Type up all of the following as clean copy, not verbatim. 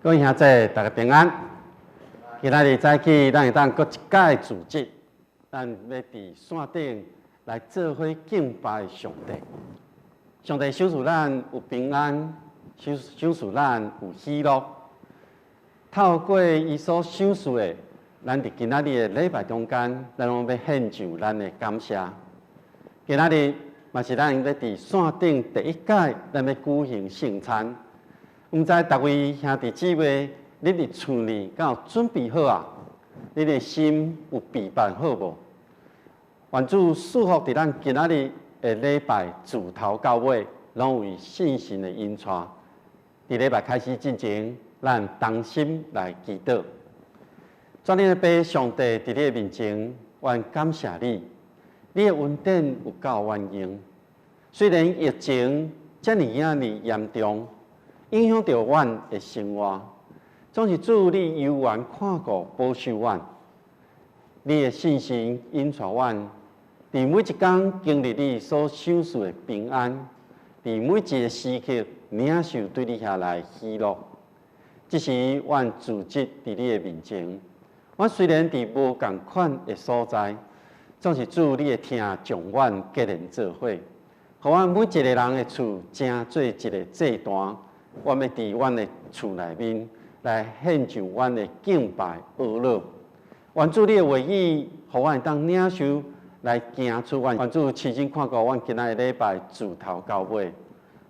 各位兄弟，大家平安。今仔日早起，咱会当搁一届主节，咱要伫线顶来做伙敬拜上帝。上帝赏赐咱有平安，赏赐咱有喜乐。透过伊所赏赐的，咱伫今仔日的礼拜中间，咱拢要献上咱的感谢。今仔日嘛是咱要伫线顶第一届，咱要举行圣餐。毋知各位兄弟姊妹，你伫厝里敢有准备好啊？你的心有备办好无？愿主祝福伫咱今仔日的礼拜自头到尾，拢为信心的引带。伫礼拜开始之前，咱同心来祈祷。全能的父上帝伫你的面前，愿感谢你，你的恩典有够完用。虽然疫情遮尔严重，影响到阮的生活，总是主你悠然看顾保守阮。你的信心引带阮，伫每一天经历你所赏赐的平安，伫每一个时刻领受对你下来喜乐。这是阮自责伫你的面前。阮虽然伫无共款的所在，总是主你的听将阮结连做伙，互阮每一个人的厝成做一个祭坛。我们伫阮的厝内面来献上阮的敬拜乐乐。愿主你的话语，互阮当领受来行出阮。愿主亲身看顾阮今仔日礼拜自头到尾，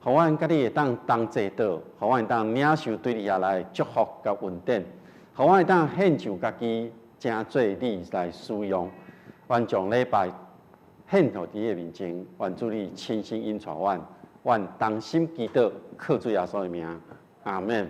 互阮甲你会当同齐道，互阮会当领受对你下来祝福甲恩典，互阮会当献上家己，正做你来使用。愿将礼拜献互你的面前，愿主你亲身引带阮。愿同心祈祷，靠主耶稣的名，阿门。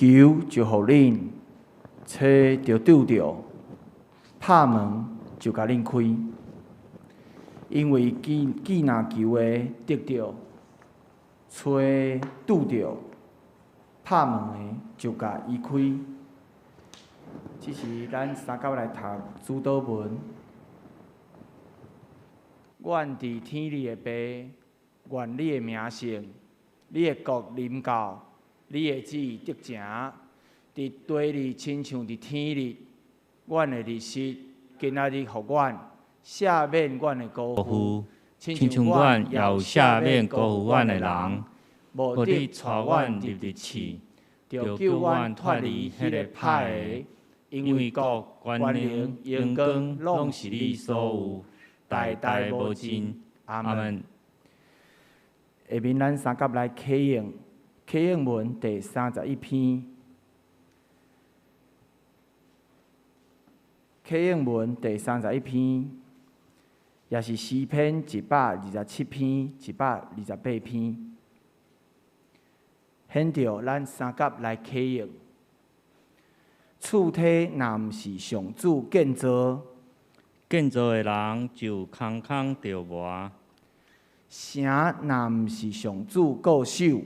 求就互恁，找就拄着，拍门就甲恁开。因为既若求的得着，找拄着，拍门的就甲伊开。这是咱三甲来读主祷文。愿伫天里的爸，愿你的名圣，你的国临到。你的旨意得成，伫地里亲像伫天里。阮的日食，今仔日互阮赦免阮的辜负，亲像阮也有赦免辜负阮的人。无你带阮入日市，就救阮脱离迄个歹的，因为国、权能、荣光，拢是你所有，代代无尽。阿门。下面咱三甲来启用。启应文第31篇，启应文第31篇，也是诗篇127篇、128篇，显着咱三甲来启用。厝体若毋是上主建造，建造的人就空空着磨；城若毋是上主固守，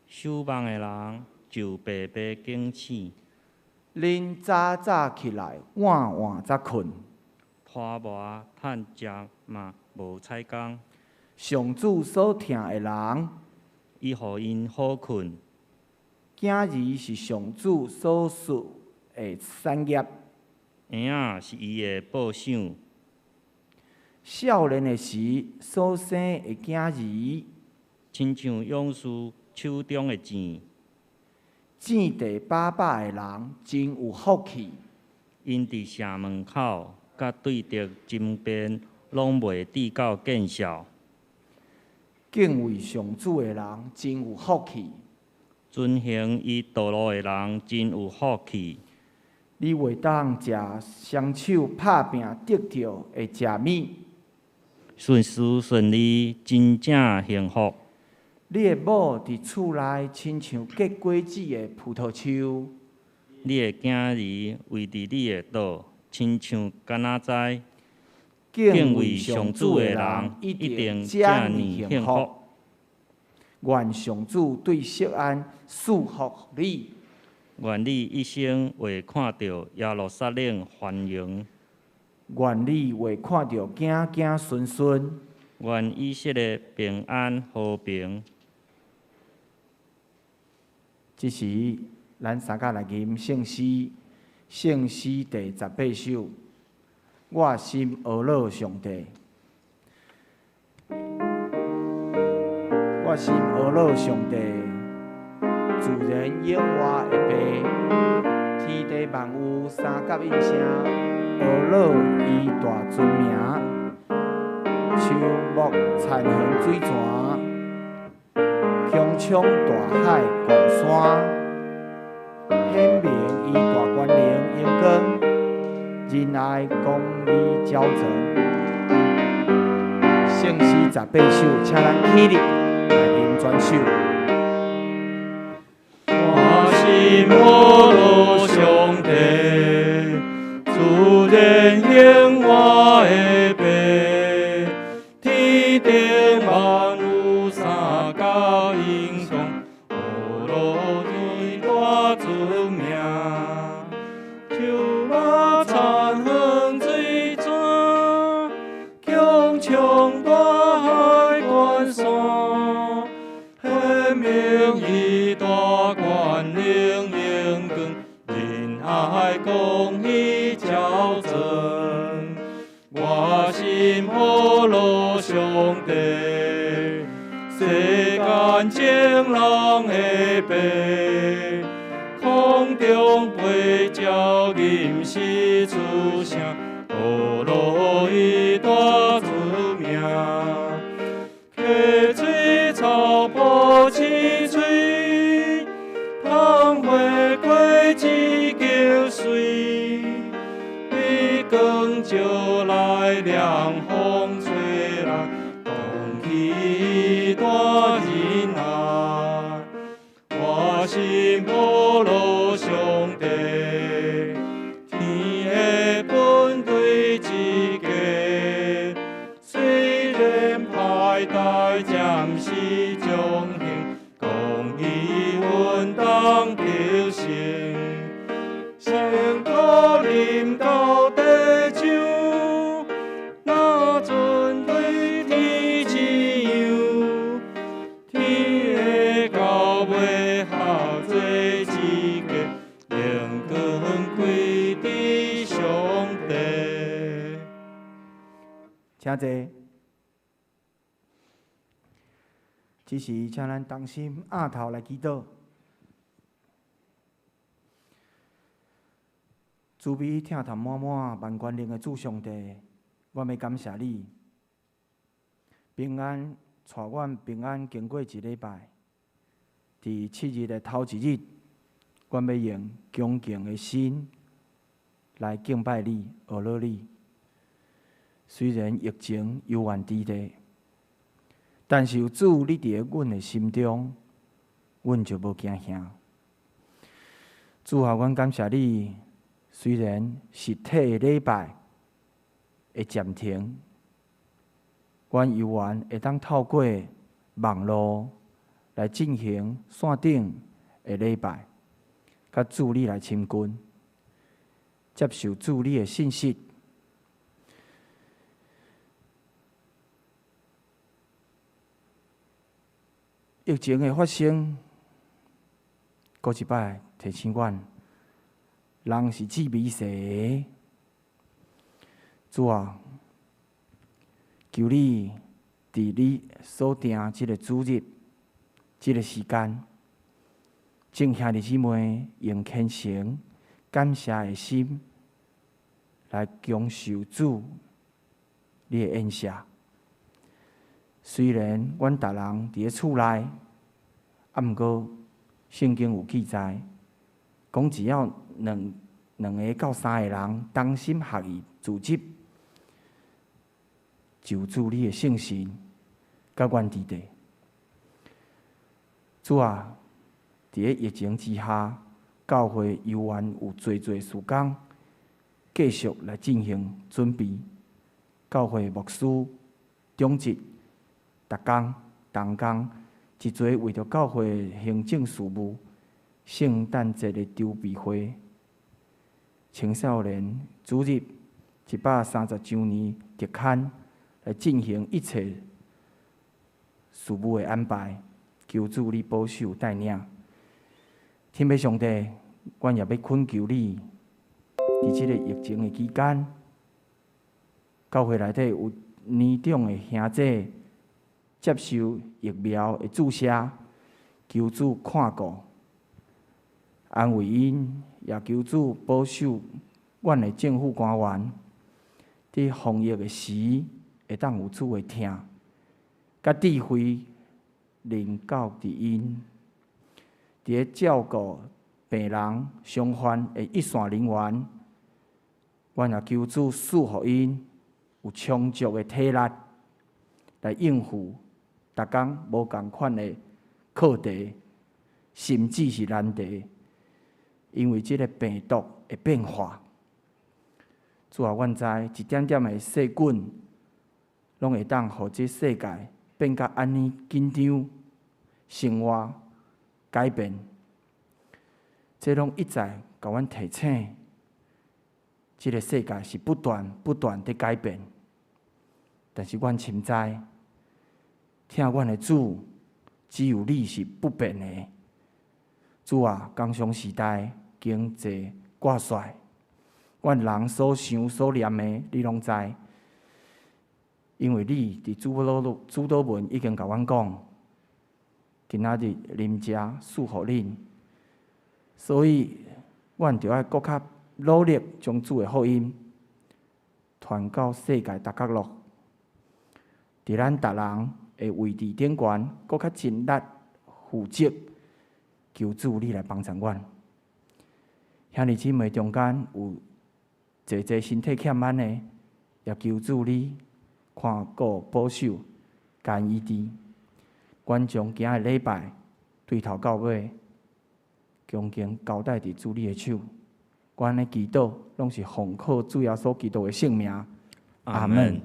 守望的人就白白惊醒。恁早早起来，晚晚才困。拖磨趁食嘛无采工，上主所疼的人，伊互因好困。囝儿是上主所赐的产业，婴仔是伊的报赏。少年的时所生的囝儿，亲像勇士手中的钱，种地把把的人真有福气。因伫城门口甲对着金边，拢袂抵到见效。敬畏上主的人真有福气。遵行伊道路的人真有福气。你袂当食双手拍拼得到的食米，顺时顺利，真正幸福。你的某伫厝内亲像结果子的葡萄树，你的囝儿围伫你的岛，亲像橄榄栽。敬畏上主的人一定遮尔幸福。愿上主对錫安赐福你。愿你一生会看到耶路撒冷繁荣。愿你会看到子子孙孙。愿以色列平安和平。这是咱三甲来吟圣诗，圣诗第18首。我心俄勒上帝，我心俄勒上帝，自然永活的爸，天地万物三甲应声，俄勒伊大尊名，树木残痕水泉，穹苍大海悬山，显明伊大权能荣光。仁爱公义交成，圣诗18首，请咱起立来吟全首。我心我路上帝，自然永活的爸，天地万物三甲英雄，俄罗最大尊名。树木残痕水泉，穹苍大海关山，显明伊大权能荣光，仁爱公义交成。我心何路上帝，世间情人的爸。空中飞鸟吟诗出声，俄罗伊大出名。溪水草坡青翠，芳花果枝叫水。你光照来凉风吹来，空气大仁爱。我心何路上帝，天的本对之家。虽然歹代暂时中兴，公义稳当挑衅。成果临到地上，那阵对天之样。天的高尾下做一个，灵光归伫上帝。请坐。只是请咱同心压头来祈祷。慈悲疼痛满满万权能的主上帝，我要感谢你，平安带阮平安经过一礼拜。伫7日的头一日，阮要用恭敬的心来敬拜你、学乐你。虽然疫情犹原伫地，但是有主你伫阮的心中，阮就无惊吓。主啊，阮感谢你，虽然实体的礼拜会暂停，阮犹原会当透过网络来进行线顶的礼拜，甲主你来亲近，接受主你的信息。疫情的发生，搁一摆提醒阮，人是至微细的。主啊，求你伫你所定即个主日、即个时间，正兄弟姊妹用虔诚、感谢的心来享受主你的恩赦。虽然阮逐人伫咧厝内，啊，毋过圣经有记载，讲只要两个到三个人同心合意组织，就主你的圣神甲原伫地。主啊，伫咧疫情之下，教会犹原有侪事工继续来进行准备。教会牧师、长职，逐工同工，一侪为着教会的行政事务、圣诞节的筹备会、青少年主日130周年特刊来进行一切事务的安排，求主你保守带领。天父上帝，阮也要恳求你，伫即个疫情的期间，教会内底有年长的兄姐接受疫苗的注射，求主看顾、安慰因，也求主保守阮的政府官员，伫防疫的时会当有主的听，甲智慧领导伫因，伫咧照顾病人、伤患的一线人员，阮也求主赐予因有充足的体力来应付逐工无共款的课题，甚至是难题，因为即个病毒的变化。主啊，阮知一点点的细菌，拢会当互即世界变甲安尼紧张，生活改变，这拢一再甲阮提醒，即个世界是不断的改变。但是阮深知，听阮的主，只有你是不变的。主啊，工商时代经济挂帅，阮人所想所念的，你拢知。因为你伫主祷文已经甲阮讲，今仔日啉食赐予恁，所以阮着爱搁较努力，将主的福音传到世界逐角落。伫咱逐人的位置顶悬，搁较尽力负责，求主你来帮助阮。兄弟姊妹中间有侪身体欠安的，也求主你看顾保守，干医治。阮将今日礼拜对头到尾，恭敬交代伫主你的手。阮的祈祷拢是奉靠主耶稣基督的圣名，阿门。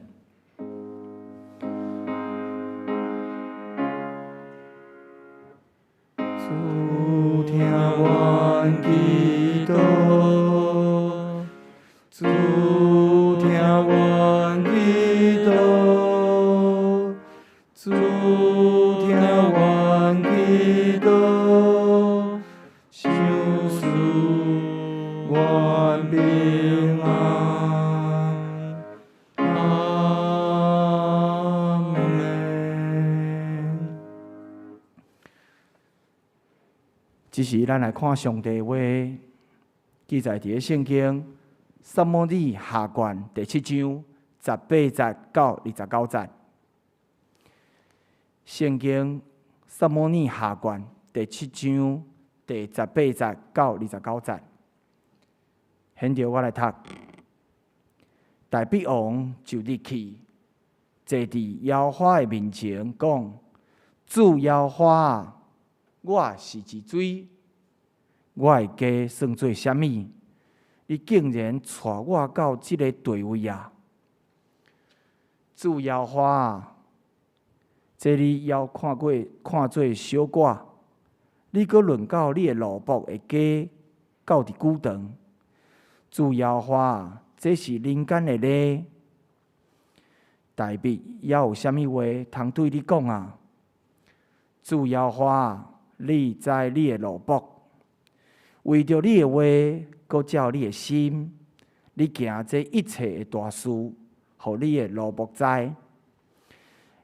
主听阮祈祷，主听阮祈祷，主听阮祈祷，想赐阮平安。阿门。即时咱来看上帝话，记载伫圣经撒母耳下卷第7章18节到29节。圣经撒母耳下卷第7章第18节到29节。现着我来读。大必王就入去，坐伫耶和华的面前，讲：主耶和华啊，我是一水，我的家算做啥物？你竟然带我到这个地位啊！主耶和华啊，这你要看做小寡，你阁论到你的奴仆的家到伫久长。主耶和华啊，这是人间的礼。大必也有啥物话通对你讲啊？主耶和华啊，你知你的奴仆，为着你的话，阁照你的心，你行这一切的大事，互你的奴仆知。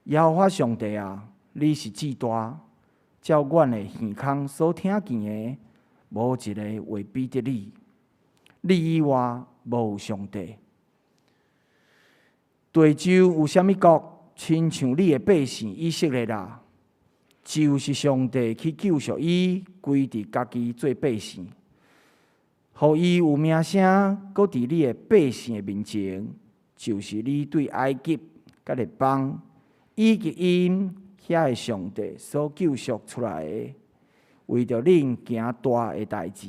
耶和华上帝啊，你是至大，照阮的耳孔所听见的，无一个会比得你。你以外无上帝。地州有啥物国，亲像你的百姓以色列啦？就是上帝去救赎伊，归伫家己做百姓，互伊有名声，搁伫你的百姓的面前，就是你对埃及甲列邦以及因遐的上帝所救赎出来的，为着恁行大的代志，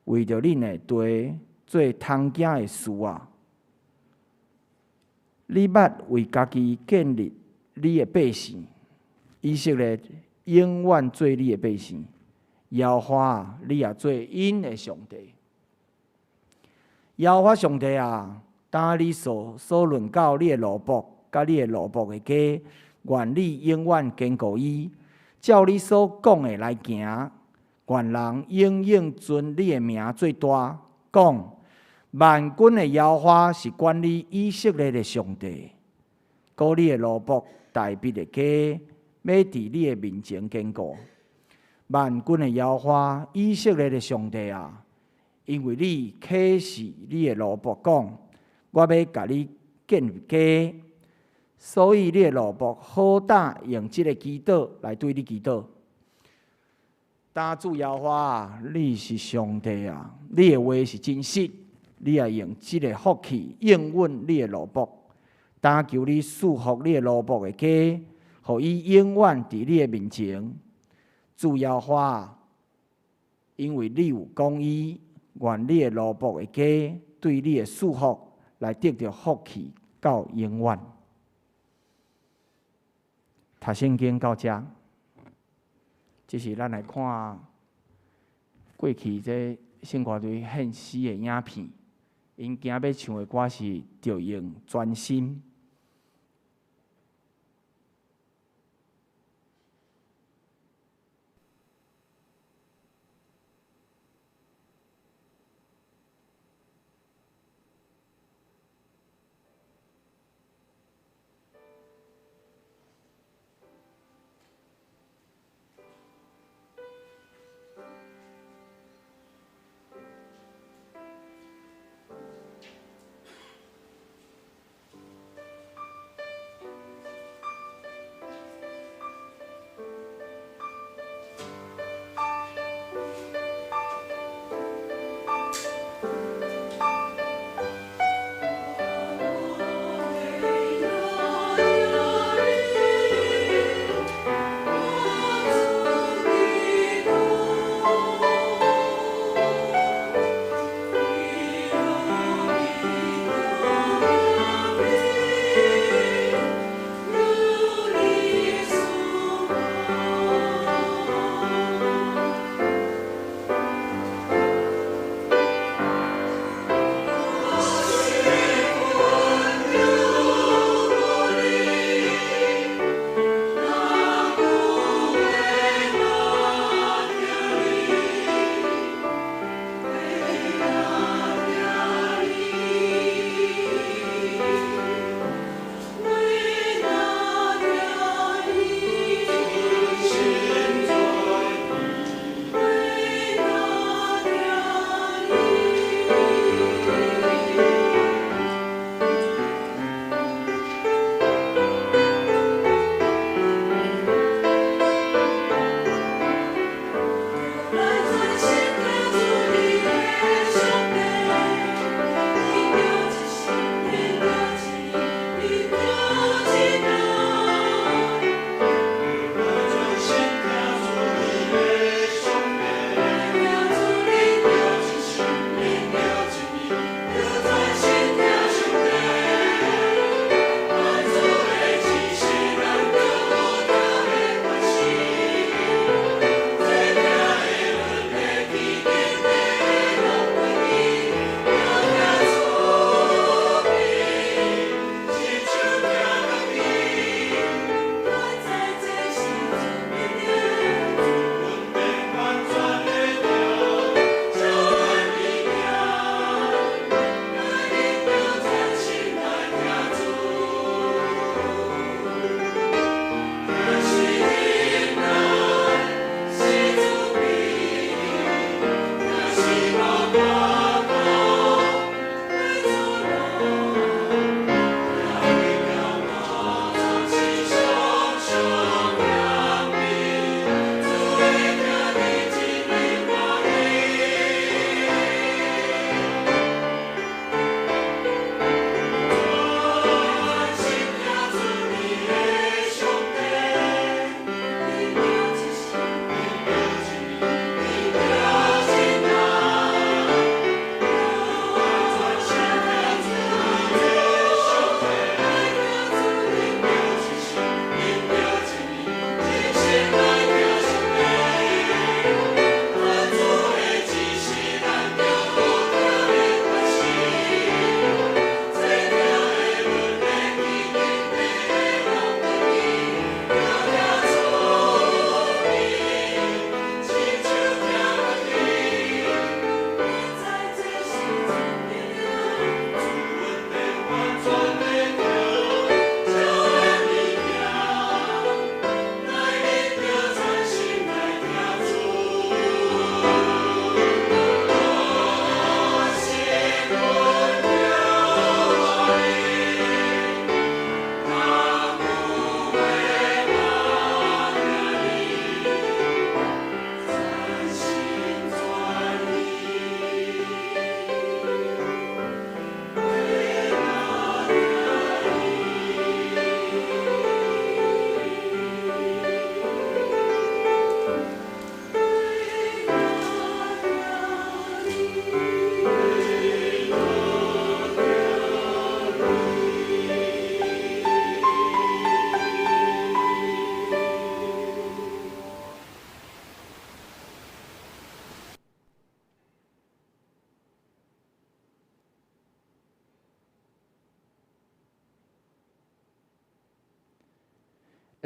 为着恁的地做通行的事啊！你捌为家己建立你的百姓，以色列永远做你的百姓。耶和华，你也做因的上帝。耶和华上帝啊，当你所论到你的奴仆，甲你的奴仆的家，愿你永远坚固伊，照你所讲的来行。愿人永远尊你的名最大，讲万军的耶和华是管理以色列的上帝。故你的奴仆大必的家，要伫你的面前坚固。万军的耶和华以色列的上帝啊，因为你启示你的奴仆讲，我要甲你建立家，所以你的奴仆好胆用这个祈祷来对你祈祷。但主耶和华啊，你是上帝啊，你的话是真实，你也用这个福气应允你的奴仆。但求你赐福你的奴仆的家，互伊永远伫你的面前。主耶和华，因为你有公义，愿你的奴仆的家对你的赐福来得到福气到永远。读圣经到这，这是咱来看过去这圣歌队献诗的影片。因今要唱的歌是着用专心。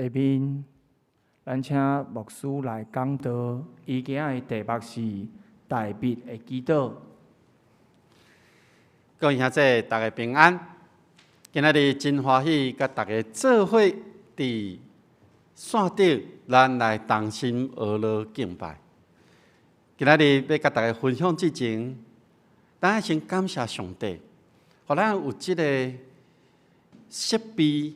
下面，咱请牧师来讲道。伊今仔的题目是大笔的祈祷。各位兄弟，大家平安。今仔日真欢喜，甲大家做伙伫线顶，咱来同心而乐敬拜。今仔日要甲大家分享之前，咱先感谢上帝，互咱有即个设备，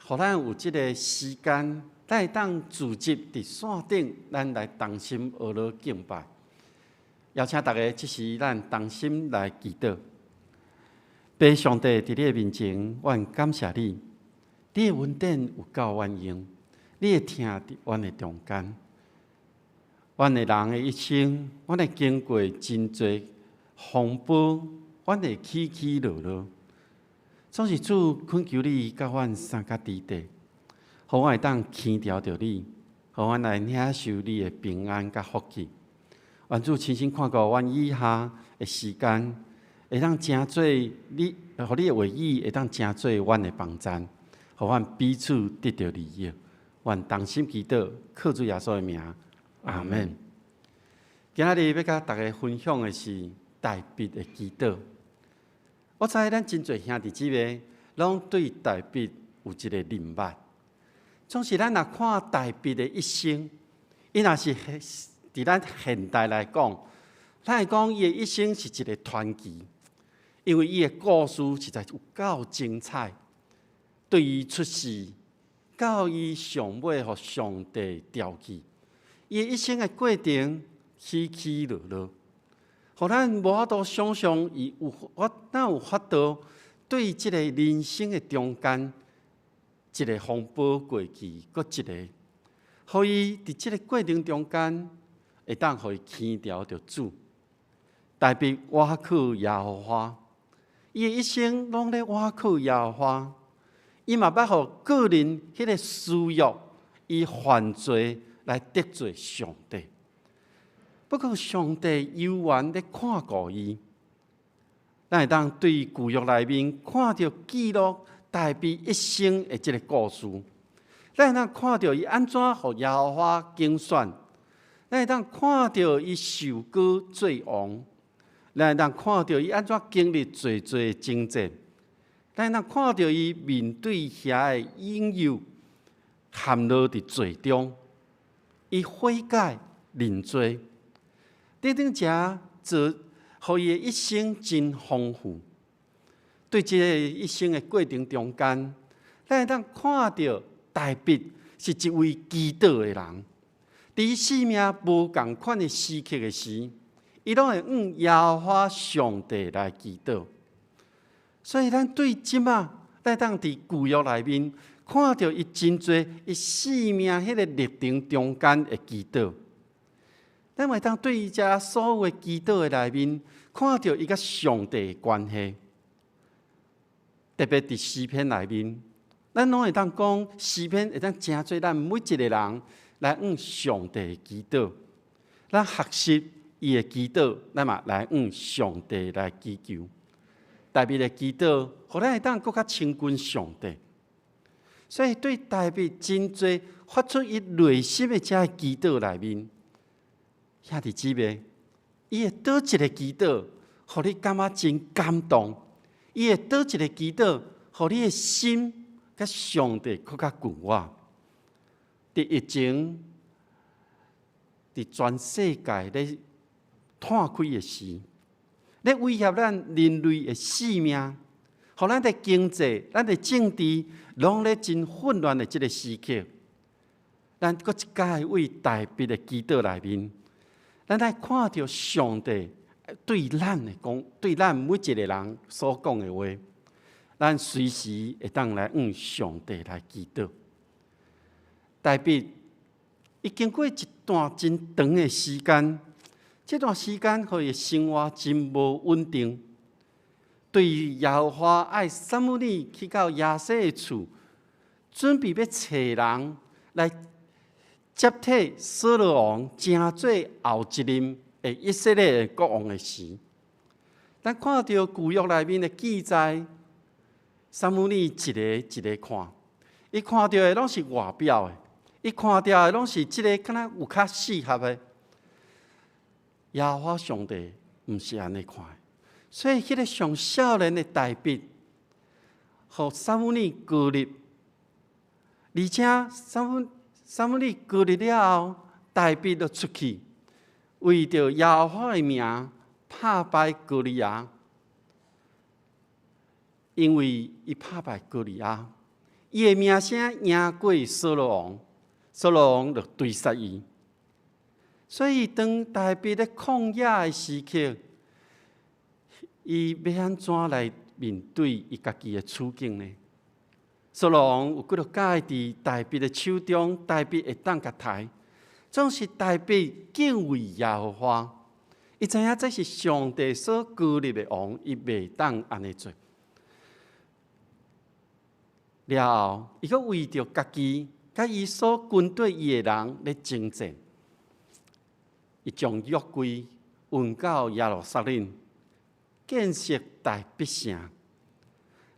互咱有即个时间，咱会当聚集伫线顶，咱来同心而乐敬拜。邀请大家，即时咱同心来祈祷。爸上帝伫你的面前，阮感谢你，你的恩典有够万用，你的听伫阮的中间。阮的人的一生，阮会经过真侪风波，阮会起起落落。总是主恳求你甲阮三角伫地，互阮会当牵调着你，互阮来领受你的平安甲福气。愿主亲身看顾阮以下的时间。会当成做你，互你的话语会当成做阮的帮衬，互阮彼此得到利益。愿同心祈祷，靠主耶稣的名，阿门。今仔日要甲大家分享的是大笔的祈祷。我知咱真侪兄弟姊妹，拢对大笔有一个认捌。总是咱若看大笔的一生，伊若是伫咱现代来讲，咱会讲伊的一生是一个传奇。因为伊的故事实在有够精彩，对伊出世到伊上尾互上帝调去，伊的一生的过程起起落落，互咱无法度想象伊哪有法度对即个人生的中间一个风波过去，搁一个，互伊伫即个过程中间会当互伊牵调着主，大笔倚靠耶和华。伊的一生拢咧倚靠耶和华，伊嘛捌互个人迄个私欲，伊犯罪来得罪上帝。不过上帝有缘咧看顾伊，咱会当对旧约内面看到记录大笔一生的即个故事，咱会当看到伊安怎互耶和华竞选，咱会当看到伊受膏做王。咱会当看到伊安怎经历侪侪征战，咱会当看到伊面对遐的引诱，陷落伫罪中，伊悔改认罪，等等者做，互伊的一生真丰富。对即个一生的过程中间，咱会当看到大笔是一位祈祷的人，伫生命无共款的时刻的时。伊拢会向耶和华上帝来祈祷，所以咱对即仔，咱当伫旧约内面看到伊真侪伊生命迄个历程中间的祈祷，咱会当对伊遮所有的祈祷的内面看到伊甲上帝的关系，特别伫诗篇内面，咱拢会当讲诗篇会当真做咱每一个人来向上帝祈祷，咱学习。伊的祈祷，咱嘛来向上帝来祈求。大笔的祈祷，互咱会当更较亲近上帝。所以对大笔真侪发出伊内心的遮祈祷内面，兄弟姊妹，伊会倒一个祈祷，互你感觉真感动；伊会倒一个祈祷，互你的心甲上帝更较近我。伫疫情，伫全世界咧。摊开的时，咧威胁咱人类的性命，互咱的经济、咱的政治，拢咧真混乱的即个时刻。咱搁一摆为大笔的祈祷内面，咱来看到上帝对咱的讲，对咱每一个人所讲的话，咱随时会当来向上帝来祈祷。大笔，伊经过一段真长的时间。这段时间，互伊生活真无稳定。对于耶和华爱撒母耳去到亚西的厝，准备要找人来接替扫罗王，成做后一任的以色列的国王的时，咱看到旧约内面的记载，撒母耳一个一个看，伊看到的拢是外表的，伊看到的拢是即个敢若有较适合的。耶和华上帝毋是安尼看的，所以迄个上少年的大卫，互撒母耳膏立，而且撒母耳膏立了后，大卫就出去，为着耶和华的名拍败歌利亚，因为伊拍败歌利亚，伊的名声赢过扫罗王，扫罗王就追杀伊。所以当大卫咧旷野的时刻，伊要安怎来面对伊家己的处境呢？扫罗王有几多解伫大卫的手中，大卫会当甲刣，总是大卫敬畏耶和华。伊知影这是上帝所膏立的王，伊袂当安尼做。了后，伊阁为着家己甲伊所军队伊的人咧征战，伊将约柜运到耶路撒冷，建设大必城。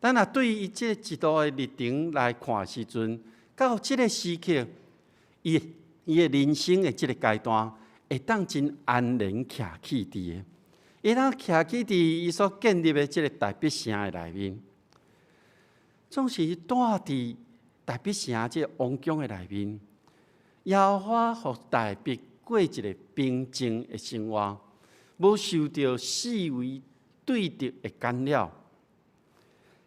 咱若对伊即一道的历程来看时阵，到即个时刻，伊的人生的即个阶段，会当真安然徛起伫个，会当徛起伫伊所建立的即个大必城的内面，总是住伫大必城即个王宫的内面，耶和华互大卫过一个平静的生活，无受到四围对敌的干扰。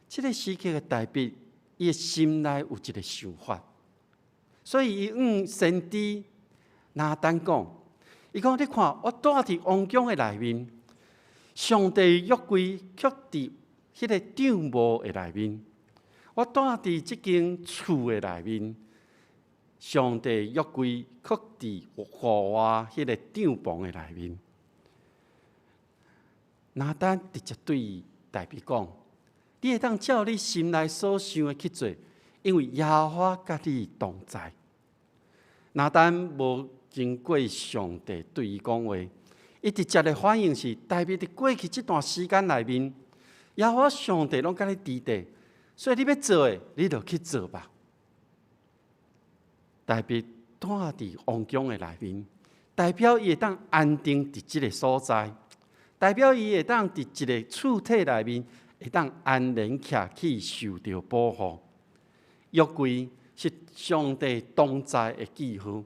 这个时刻的大卫，伊的心内有一个想法，所以伊向先知拿单讲，伊讲：你看，我住伫王宫的内面，上帝约柜却伫迄个帐幕的内面；我住伫即间厝的内面，上帝约柜却伫户外迄个帐篷的内面。拿单直接对大卫讲：你会当照你心内所想的去做，因为耶和华甲你同在。拿单无经过上帝对伊讲话，伊直接的反应是：大卫伫过去这段时间内面，耶和华上帝拢甲你伫地，所以你要做的，你就去做吧。大卫住伫王宫的内面，代表伊会当安定伫即个所在，代表伊会当伫一个厝体内面。会当安然徛起，受到保护。约柜是上帝同在的记号。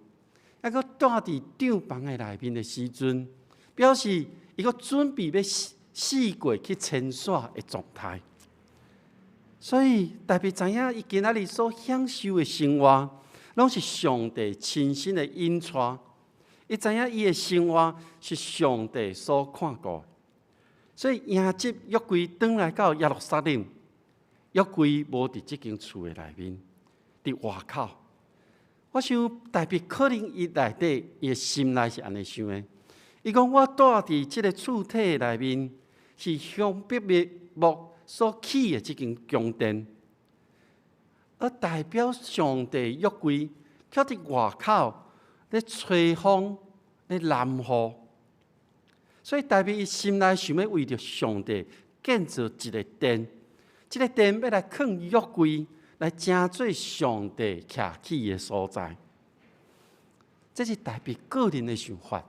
还佫住伫帐篷的内面的时阵，表示伊佫准备要四过去牵线的状态。所以大卫知影，伊今仔日所享受的生活，拢是上帝亲身的引带。伊知影伊的生活是上帝所看顾。所以迎接约柜转来到耶路撒冷，约柜无伫即间厝的内面，伫外口。我想大卫可能伊内底伊的心内是安尼想的。伊讲：我住伫即个厝体内面，是香柏木所起的即间宫殿，而代表上帝约柜却伫外口咧吹风咧南雨。所以大卫伊心内想要为着上帝建造一个殿，这个殿要来放约柜，来成做上帝徛起的所在。这是大卫个人的想法。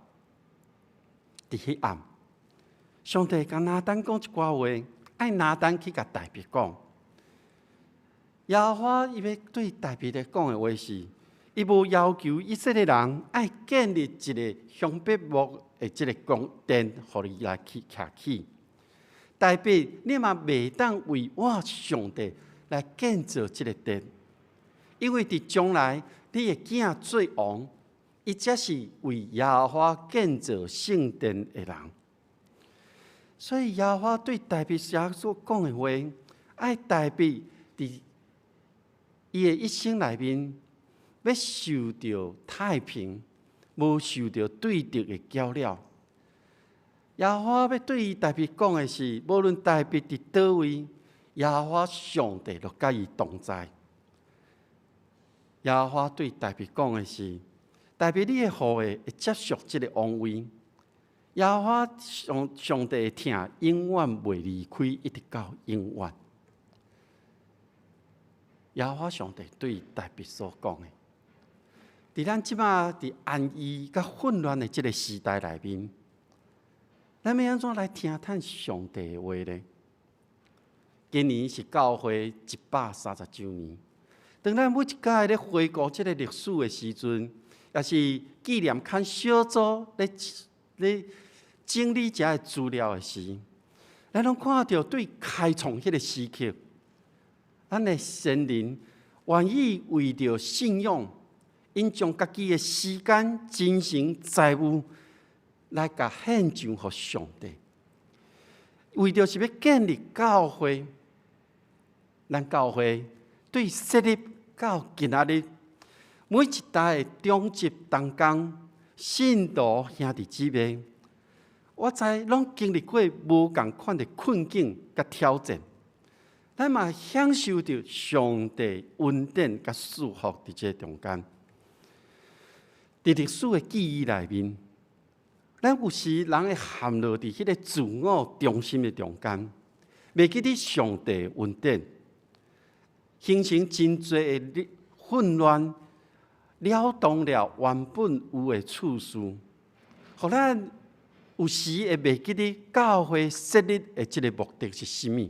伫迄暗，上帝甲拿单讲一寡话，爱拿单去甲大卫讲。耶和华伊要对大卫来讲的话是：伊无要求以色列人爱建立一个香柏木的即个宫殿，互你来去徛起。大卫，你嘛袂当为我上帝来建造即个殿，因为伫将来你的囝做王，伊才是为耶和华建造圣殿的人。所以耶和华对大卫所讲的话，爱大卫伫伊的一生内面，要受到太平，无受到对敌的搅扰。耶和华要对大卫讲的是：无论大卫伫倒位，耶和华上帝都甲伊同在。耶和华对大卫讲的是：大卫，你的后裔会接受这个王位。耶和华上帝的疼永远袂离开，一直到永远。耶和华上帝对大卫所讲的。伫咱即马伫安逸甲混乱的即个时代内面，咱要安怎来听探上帝的话呢？今年是教会130周年，当咱每一届咧回顾即个历史的时阵，也是纪念看小组咧整理遮的资料的时，咱拢看到对开创迄个时刻，咱的先人愿意为着信仰，因将家己的时间、精神、财物来甲献上予上帝，为着是要建立教会。咱教会对设立到今仔日，每一代的中级同工、信徒兄弟姊妹，我知拢经历过无共款的困境甲挑战，咱嘛享受着上帝恩典甲祝福伫这中间。伫历史的记忆内面，咱有时人会陷落伫迄个自我中心的中间，袂记得上帝的恩典。形成真侪的混乱，扰动了原本有的次序，互咱有时会袂记得教会设立的即个目的是甚物。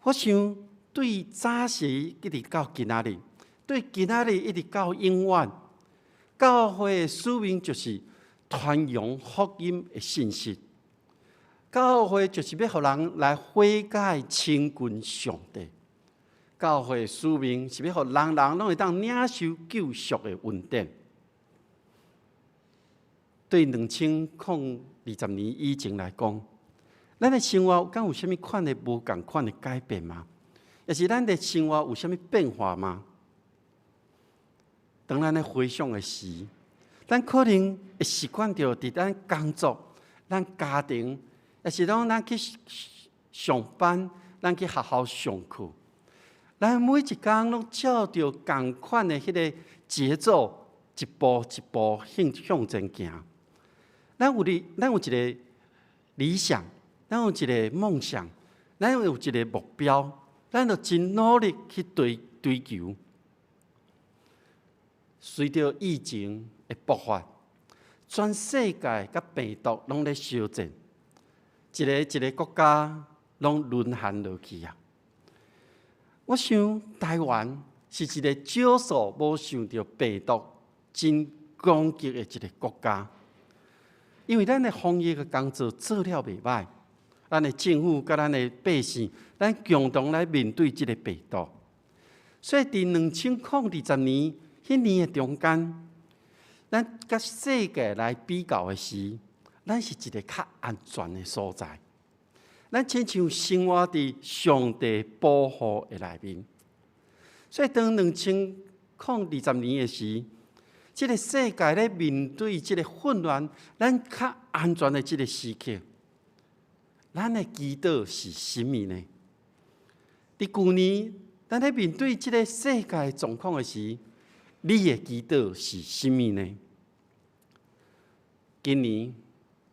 我想对早时一直到今仔日，对今仔日一直到永远，教会的使命就是传扬福音的信息。教会就是要互人来悔改亲近上帝。教会的使命是要互人人拢会当领受救赎的恩典。对2020年以前来讲，咱的生活敢有啥物款的无共款的改变吗？也是咱的生活有啥物变化吗？当咱咧回想的时，咱可能会习惯着伫咱工作、咱家庭，也是讲咱去上班、咱去学校上课。咱每一天拢照着同款的迄个节奏，一步一步向前行。咱有一个理想，咱有一个梦想，咱有一个目标，咱就真努力去追求。随着疫情的爆发，全世界甲病毒拢咧相战，一个国家拢沦陷落去啊！我想台湾是一个少数无受到病毒真攻击的一个国家，因为咱的防疫的工作做了袂歹，咱的政府甲咱的百姓，咱共同来面对这个病毒。所以伫2020年迄年的中间，咱甲世界来比较的时，咱是一个较安全的所在。咱亲像生活伫上帝保护的内面，所以当2020年的时，这个世界咧面对这个混乱，咱较安全的这个时刻，咱的祈祷是什么呢？伫去年，咱咧面对这个世界状况的时，你的祈祷是什么呢？今年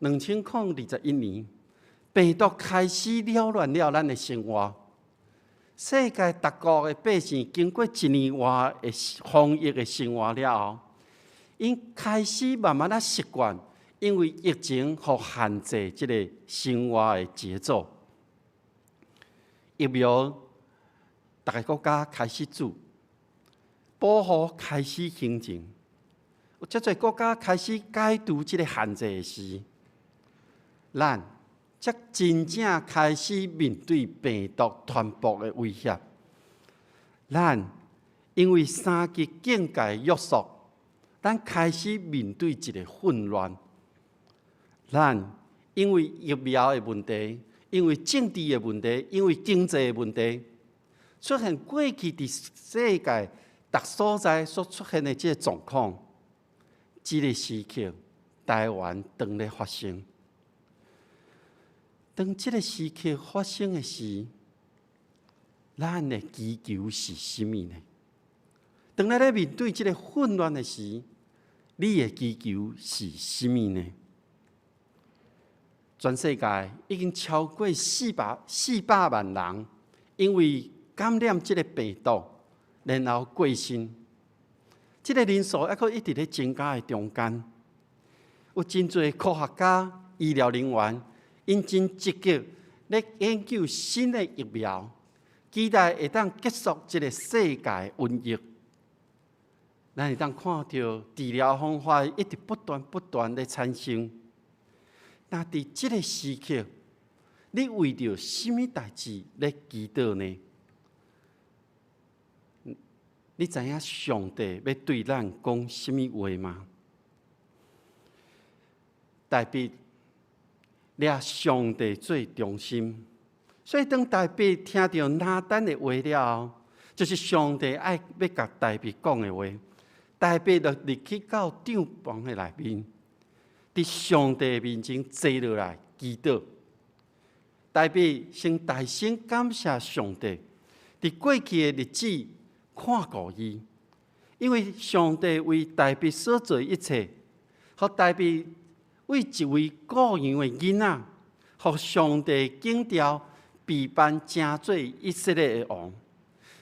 2021年。病毒开始扰乱了咱的生活，世界各国的百姓经过1年外的防疫的生活了后，因开始慢慢习惯，因为疫情互限制这个生活的节奏。疫苗，大个国家开始做，保护开始形成，有遮侪国家开始解除这个限制的时，咱才真正开始面对病毒传播的威胁。咱因为3级警戒约束，咱开始面对一个混乱。咱因为疫苗的问题，因为政治的问题，因为经济的问题，出现过去伫世界各所在所出现的这个状况，这个时刻，台湾当咧发生。当这个时刻发生的时，咱的祈求是什么呢？当咱咧面对这个混乱的时，你的祈求是什么呢？全世界已经超过400万人，因为感染这个病毒，然后过身。这个人数还佫一直咧增加的中间，有真侪科学家、医疗人员，因真积极咧研究新的疫苗，期待会当结束这个世界瘟疫。咱会当看到治疗方法一直不断的产生。但伫这个时刻，你为着什么代志咧祈祷呢？你知影上帝要对咱讲什么话吗？大卫掠上帝最忠心，所以当大卫听到拿单的话了后，就是上帝爱要甲大卫讲的话。大卫就入去到帐篷的内面，伫上帝面前坐落来祈祷。大卫先大声感谢上帝，伫过去的日子看顾伊，因为上帝为大卫所做一切，互大卫为一位孤羊的囡仔，互上帝警调备办正做以色列的王。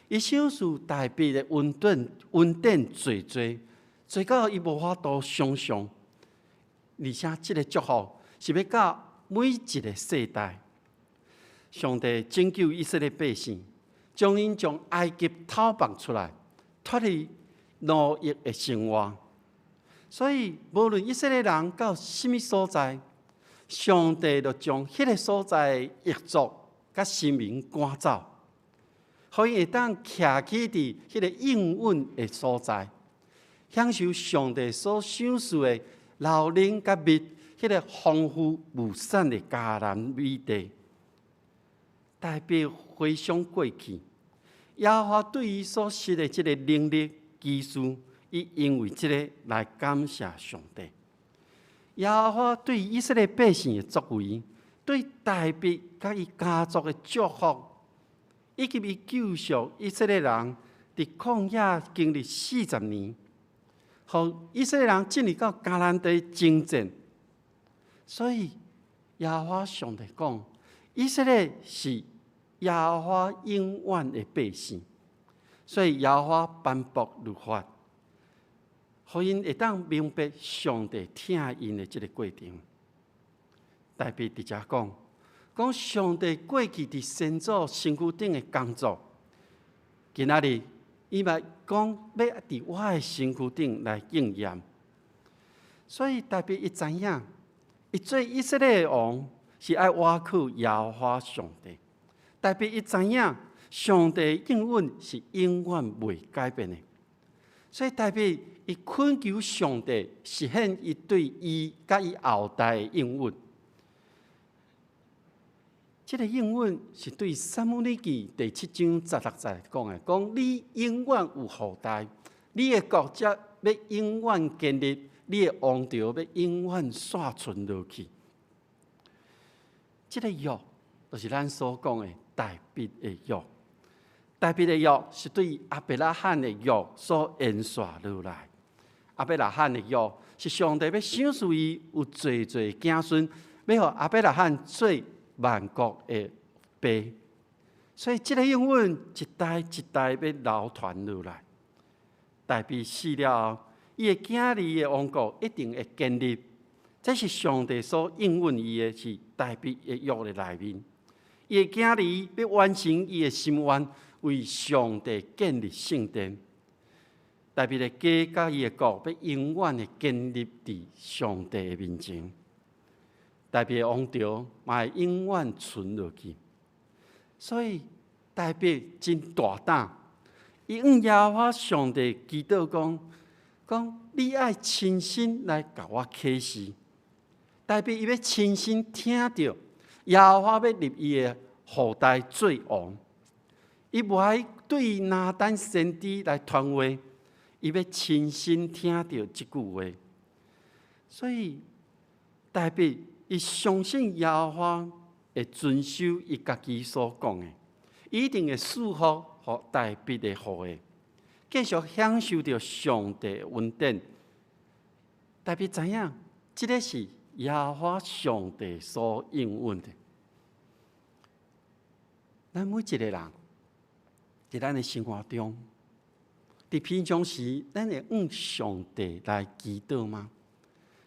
伊享受大卫的恩典做到伊无法度想象，而且这个祝福是要到每一个世代。上帝拯救以色列百姓，将因从埃及讨放出来，脱离奴役的生活。所以，无论以色列人到什么所在，上帝就将迄个所在的异族甲神明赶走。可以会当徛起伫迄个应允的所在，享受上帝所赏赐的老人甲蜜，迄个丰富无散的迦南美地。大卫回想过去，耶和华对伊所施的即个能力、技术，伊因为即个来感谢上帝。耶和华对以色列百姓的作为，对大卫甲伊家族的祝福。以及伊救赎以色列人伫旷野经历40年，互以色列人进入到迦南地征战。所以耶和华上帝讲，以色列是耶和华永远的百姓。所以耶和华颁布律法，互因会当明白上帝听因的这个过程。大卫伫遮讲上帝过去伫先祖身躯顶的工作，今仔日伊嘛讲要伫我的身躯顶来应验。所以大卫伊知影，伊做以色列的王是爱倚靠耶和华上帝。大卫伊知影，上帝应允是永远袂改变的。所以大卫伊恳求上帝实现伊对伊甲伊后代的应允。这个应允是对撒母耳记第7章16节讲的，讲你永远有后代，你的国家要永远建立，你的王朝要永远续存落去。这个约就是咱所讲的大卫的约。大卫的约是对亚伯拉罕的约所延续落来。亚伯拉罕的约是上帝要赏赐伊有侪子孙，要互亚伯拉罕做万国的爸，所以这个应允一代一代要流传落来。大卫死了后，伊的囝儿的王国一定会建立。这是上帝所应允伊的，是大卫的约的内面。伊的囝儿要完成伊的心愿，为上帝建立圣殿。大卫的家甲伊的国要永远的建立伫上帝的面前。大卫的王朝嘛会永远存落去，所以大卫真大胆，伊向耶和华上帝祈祷讲你爱亲身来甲我启示。大卫伊要亲身听到耶和华要立伊的后代做王，伊无爱对拿单先知来传话，伊要亲身听到即句话。所以大卫伊相信耶和华会遵守伊家己所讲的，一定会祝福予大卫的后裔，继续享受到上帝的恩典。大卫知影，这个是耶和华上帝所应允的。咱每一个人在咱的生活中，伫平常时，咱会向上帝来祈祷吗？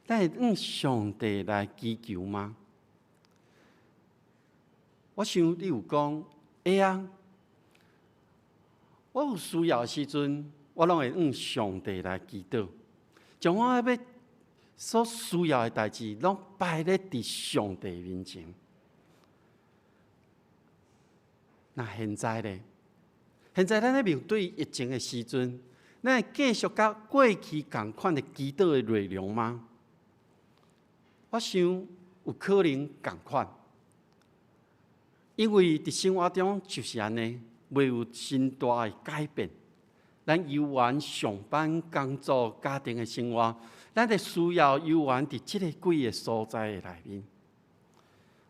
咱会向上帝来祈求吗？我想你有讲，会啊，我有需要的时阵，我拢会向上帝来祈祷，将我要所需要的代志，拢摆咧伫上帝面前。那现在咧？现在咱咧面对疫情的时阵，咱会继续甲过去同款的祈祷的内容吗？我想有可能同款，因为伫生活中就是安尼，袂有真大的改变。咱游玩、上班、工作、家庭的生活，咱得需要游玩伫即个几个所在的内面。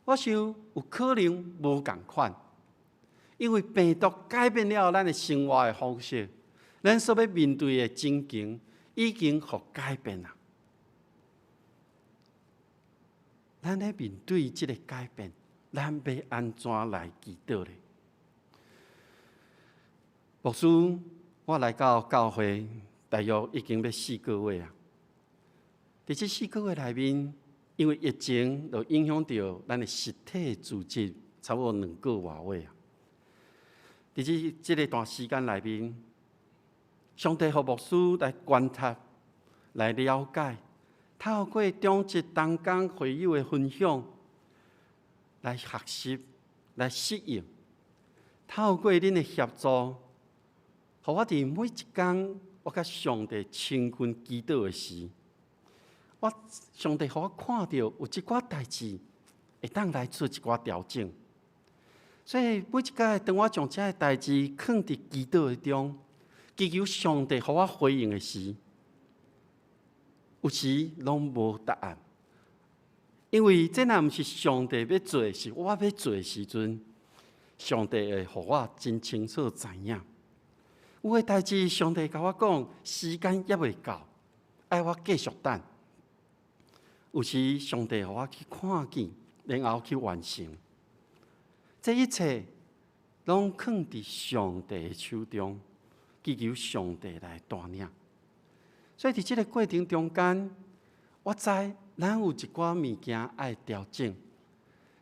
我想有可能无同款。因为病毒改变了咱的生活的方式，咱所要面对的情境已经互改变了。咱咧面对这个改变，咱要安怎来祈祷呢？牧师，我来到教会大约已经要4个月啊。伫这4个月内面，因为疫情就影响到咱的实体组织，差不多2个多月啊。伫这个段时间内面，上帝和牧师来观察、来了解，透过中职同工会友的分享，来学习、来适应。透过恁的协助，互我伫每一天，我甲上帝亲近祈祷的时，上帝互我看到有一寡代志会当来做一寡调整。所以每一摆，当我将这个代志放伫祈祷中，祈求上帝互我回应的时，有时拢无答案。因为这若毋是上帝要做的事，我要做的时阵，上帝会互我真清楚知影。有诶代志，上帝甲我讲，时间还未到，爱我继续等。有时上帝互我去看见，然后去完成。这一切拢放伫上帝的手中，祈求上帝来带领。所以伫这个过程中间，我知咱有一寡物件爱调整。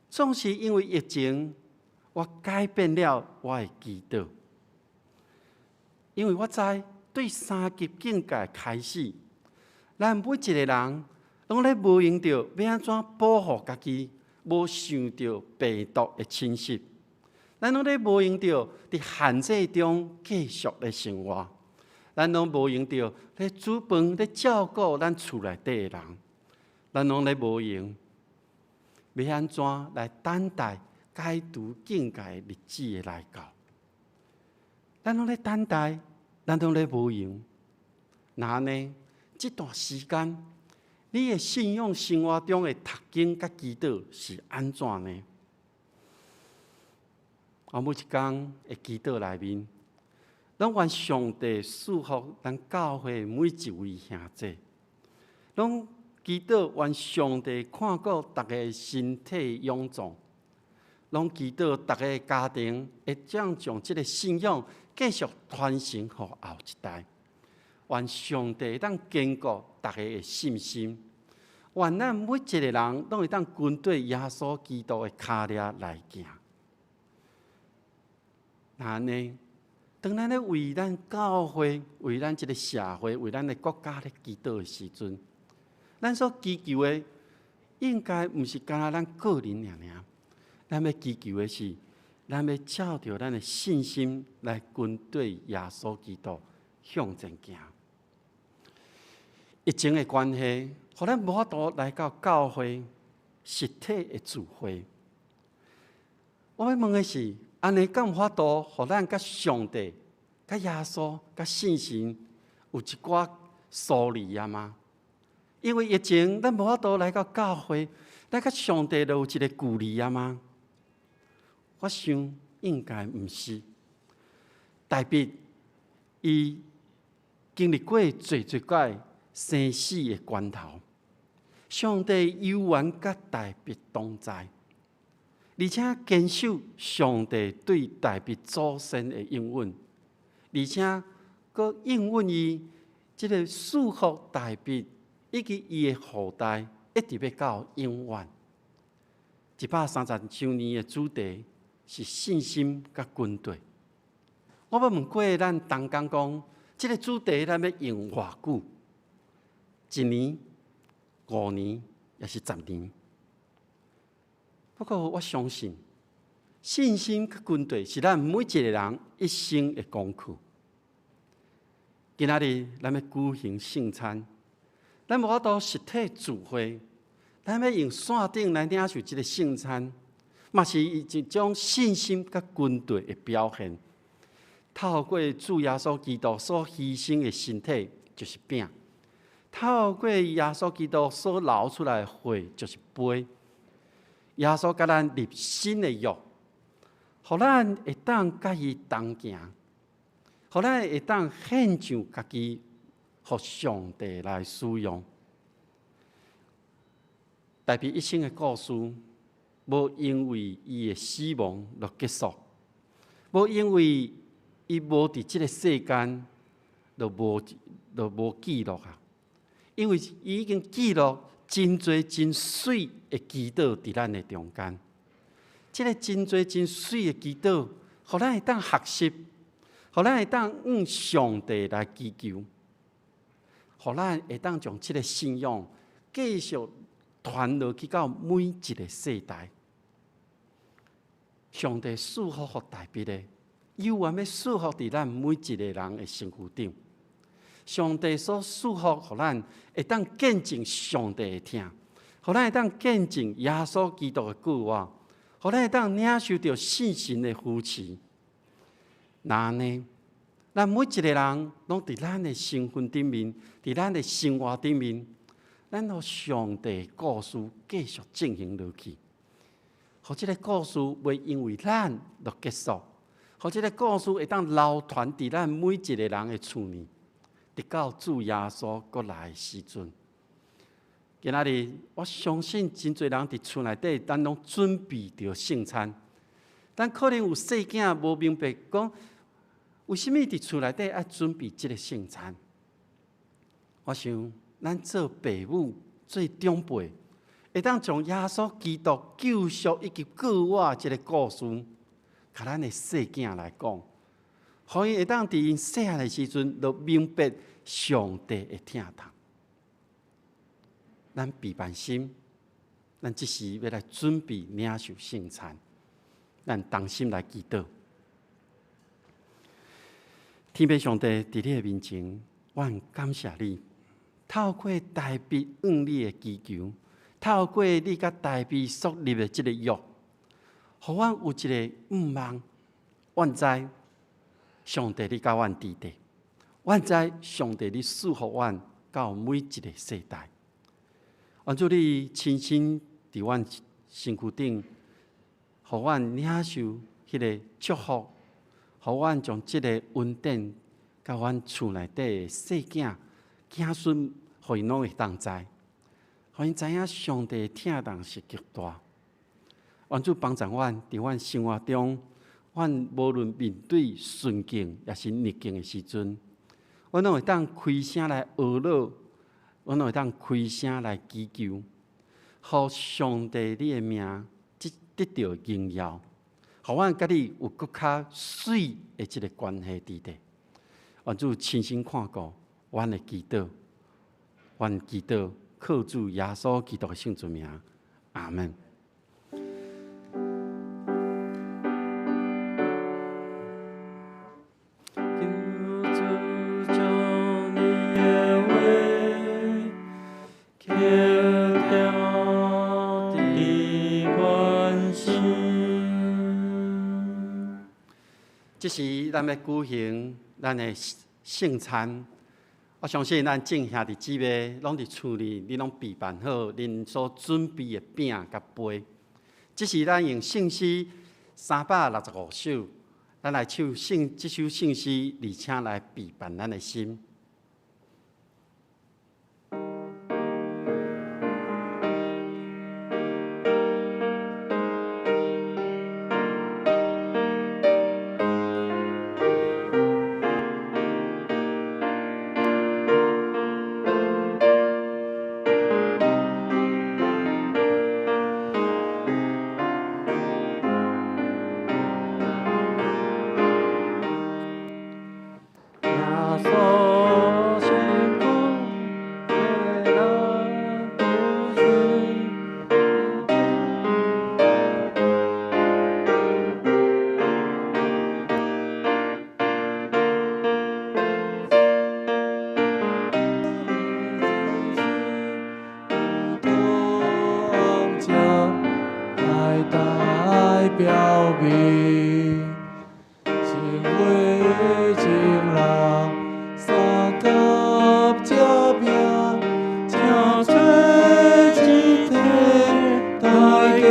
总是因为疫情，我改变了我的祈祷。因为我知对3级警戒开始，咱每一个人拢咧无用着要安怎保护家己。无想到病毒的侵袭，咱拢咧无用着伫限制中继续咧生活，咱拢无用着咧煮饭咧照顾咱厝内底的人，咱拢咧无用，要安怎来等待解除境界日子的来到？咱拢咧等待，咱拢咧无用。那呢？这段时间，你的信仰生活中的读经甲祈祷是安怎呢？我每一天的祈祷内面，拢愿上帝祝福咱教会每一位兄弟，拢祈祷愿上帝看顾大家的身体臃肿，拢祈祷大家的家庭会将这个信仰继续传承给后一代。愿上帝当坚固大家的信心，愿咱每一个人都会当跟对耶稣基督的脚链来行。那呢，当咱咧为咱教会、为咱这个社会、为咱的国家咧祈祷的时阵，咱所祈求的应该毋是干咱个人尔，咱要祈求的是，咱要照着咱的信心来跟对耶稣基督向前行。疫情的关系，互咱无法度来到教会实体的聚会。我要问的是，安尼敢有法度，互咱甲上帝、甲耶稣、甲信心有一寡疏离啊吗？因为疫情，咱无法度来到教会，咱甲上帝就有一个距离啊吗？我想应该毋是。大卫伊经历过最怪生死的关头，上帝犹原甲大卫同在。而且坚守上帝对大卫祖先的应允，而且佫应允伊即个祝福大卫以及伊的后代，一直要到永远。130周年的主题是信心甲军队。我要问过咱同工讲，即个主题咱要用偌久？1年、5年，也是10年？不过我相信，信心甲军队是咱每一个人一生的功课。今仔日咱要举行圣餐，咱无法度实体聚会，咱要用线顶来领受这个圣餐，嘛是一种信心甲军队的表现。透过主耶稣基督所牺牲的身体，就是饼；透过耶稣基督所流出来的血，就是杯。耶稣甲咱立新的约，互咱会当甲伊同行，互咱会当献上家己，互上帝来使用。大卫一生的故事，无因为伊的死亡就结束，无因为伊无伫即个世间就无记录啊，因为伊已经记录真多真水的祈祷伫咱的中间。即个真多真水的祈祷，互咱会当学习，互咱会当向上帝来祈求，互咱会当将即个信仰继续传落去到每一个世代。上帝祝福互大卫的，有完要祝福伫咱每一个人的身躯顶。上帝所祝福，互咱会当见证上帝的听，互咱会当见证耶稣基督的句话，互咱会当领受到信心的扶持。那呢，咱每一个人拢伫咱的身份顶面，伫咱的生活顶面，咱互上帝故事继续进行落去，互即个故事袂因为咱就结束，互即个故事会当流传伫咱每一个人的厝里。直到主耶稣过来的时阵，今仔日我相信真侪人伫厝内底，咱拢准备着圣餐。但可能有细囝无明白讲，为什么伫厝内底爱准备即个圣餐？我想，咱做父母、做长辈，会当将耶稣基督救赎以及救我即个故事，甲咱的细囝来讲。互伊会当伫因细汉的时阵，就明白上帝的疼痛。咱备办心，咱即时要来准备领受圣餐，咱同心来祈祷。天父上帝伫你的面前，我感谢你，透过大卫向你的祈求，透过你甲大卫所立的即个约，互阮有一个望，阮知。上帝，你甲阮伫地，阮知上帝，你祝福阮到每一个世代。愿主你亲身伫阮身躯顶，互阮领受迄个祝福，互阮将即个恩典，甲阮厝内底的细囝、子孙，互因拢会当知，互因知影上帝的疼痛是极大。愿主帮助阮伫阮生活中。阮无论面对顺境也是逆境的时阵，阮拢会当开声来学乐，阮拢会当开声来祈求，互上帝你的名得到荣耀，互阮甲你有更较水的即个关系伫地。愿主亲身看顾阮的祈祷，阮祈祷靠主耶稣基督的圣名，阿门。这时，咱要举行咱的圣餐。我相信咱众兄弟姊妹拢伫厝里，你拢备办好恁所准备的饼甲杯。这是咱用圣诗365首，咱来唱这首圣诗，而且来备办咱的心。代表明，心灰情人三甲这命，正做一体，大家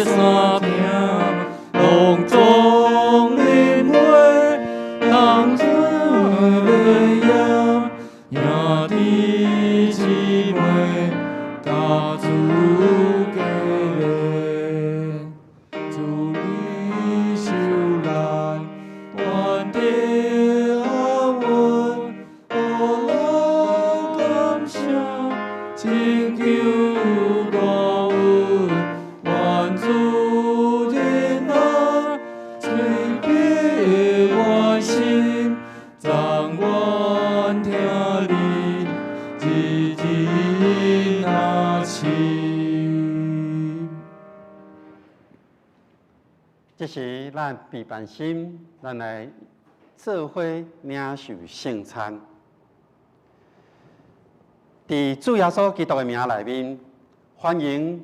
三拼，隆重年会，当作烈焰，兄弟姊妹，家族家人，祝你受难，愿得安稳，互咱感谢，请求大运，愿主人啊，催别愿心，暂愿听你日日那亲。这是咱备办心，咱来做伙领受圣餐。伫主耶稣基督的名内面，欢迎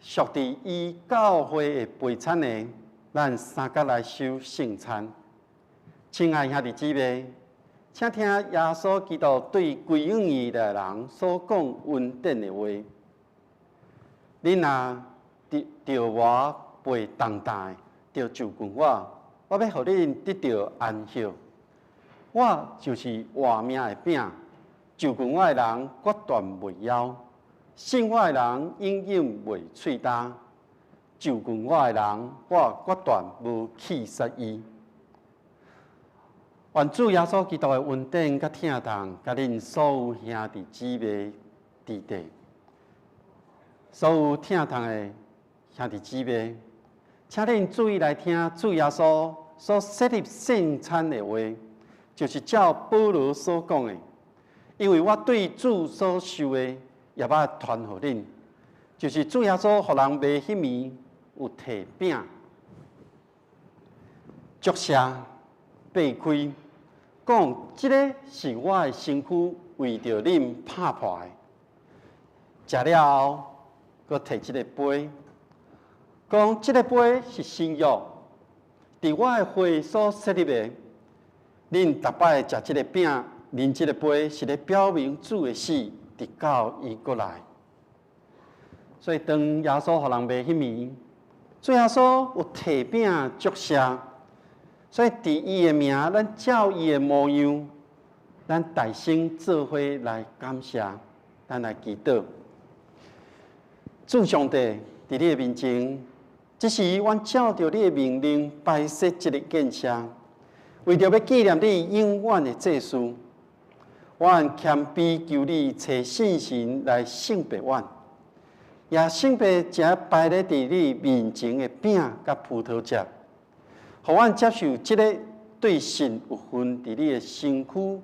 属伫伊教会的陪餐的，咱三甲来守圣餐。亲爱兄弟姊妹，请听耶稣基督对归向伊的人所讲恩典的话。恁若着我背重担，着就近我要互恁得到安息。我就是活命的饼，就近我的人决断袂枵，信我的人永远袂喙焦。就近我的人，我决断无气杀伊。愿主耶稣基督的恩典甲疼痛，甲恁所有兄弟姊妹伫地。所有疼痛的兄弟姊妹，请恁注意来听主耶稣所设立圣餐的话，就是照保罗所讲的。因为我对主所受的，也捌传互恁，就是主耶稣互人卖迄暝有摕饼，祝谢掰开，讲即个是我的身躯，为着恁拍破的。食了后，搁摕即个杯，讲即个杯是新约，伫我的会所设立的。恁逐摆食即个饼，啉即个杯，是咧表明主的死，直到伊过来。所以当耶稣互人卖迄暝，主耶稣有摕饼祝谢，所以伫伊的名，咱照伊的模样，咱大声做伙来感谢，咱来祈祷。主上帝伫你的面前，这时阮照着你的命令摆设一个建设，为着要纪念你永远的祭祀，阮谦卑求你找信心来圣别阮，也圣别食摆咧伫你面前的饼甲葡萄汁，互阮接受这个对神有份伫你的身躯，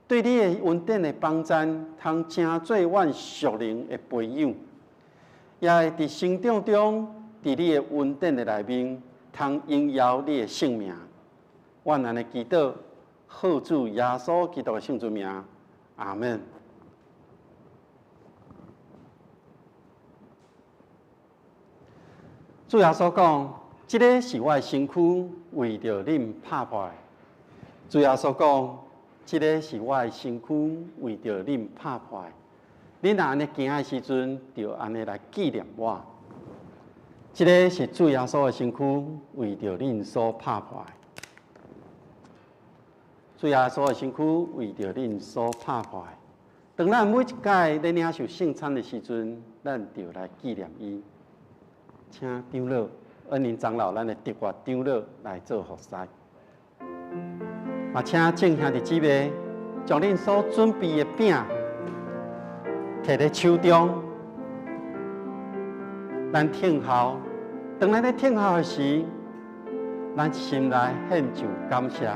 对你的恩典的帮赞，通成做阮属灵的培养。也会伫成长中，伫你的恩典的内面，通荣耀你的圣名。愿安尼祈祷，号主耶稣基督的圣主名，阿门。主耶稣讲：“这个是我的身躯，为着恁拍破的。”主耶稣讲：“这个是我的身躯，为着恁拍破的。”恁若安尼行的时阵，就安尼来纪念我。这个是主耶稣的身躯，为着恁所拍破的。主耶稣的身躯，为着恁所拍破的。当咱每一届咧领受圣餐的时阵，咱就来纪念伊。请长老、恩宁长老，咱的德国长老来做服侍。也请正兄弟姊妹，将恁所准备的饼摕在手中，咱听候。当咱咧听候的时，咱心内献上感谢，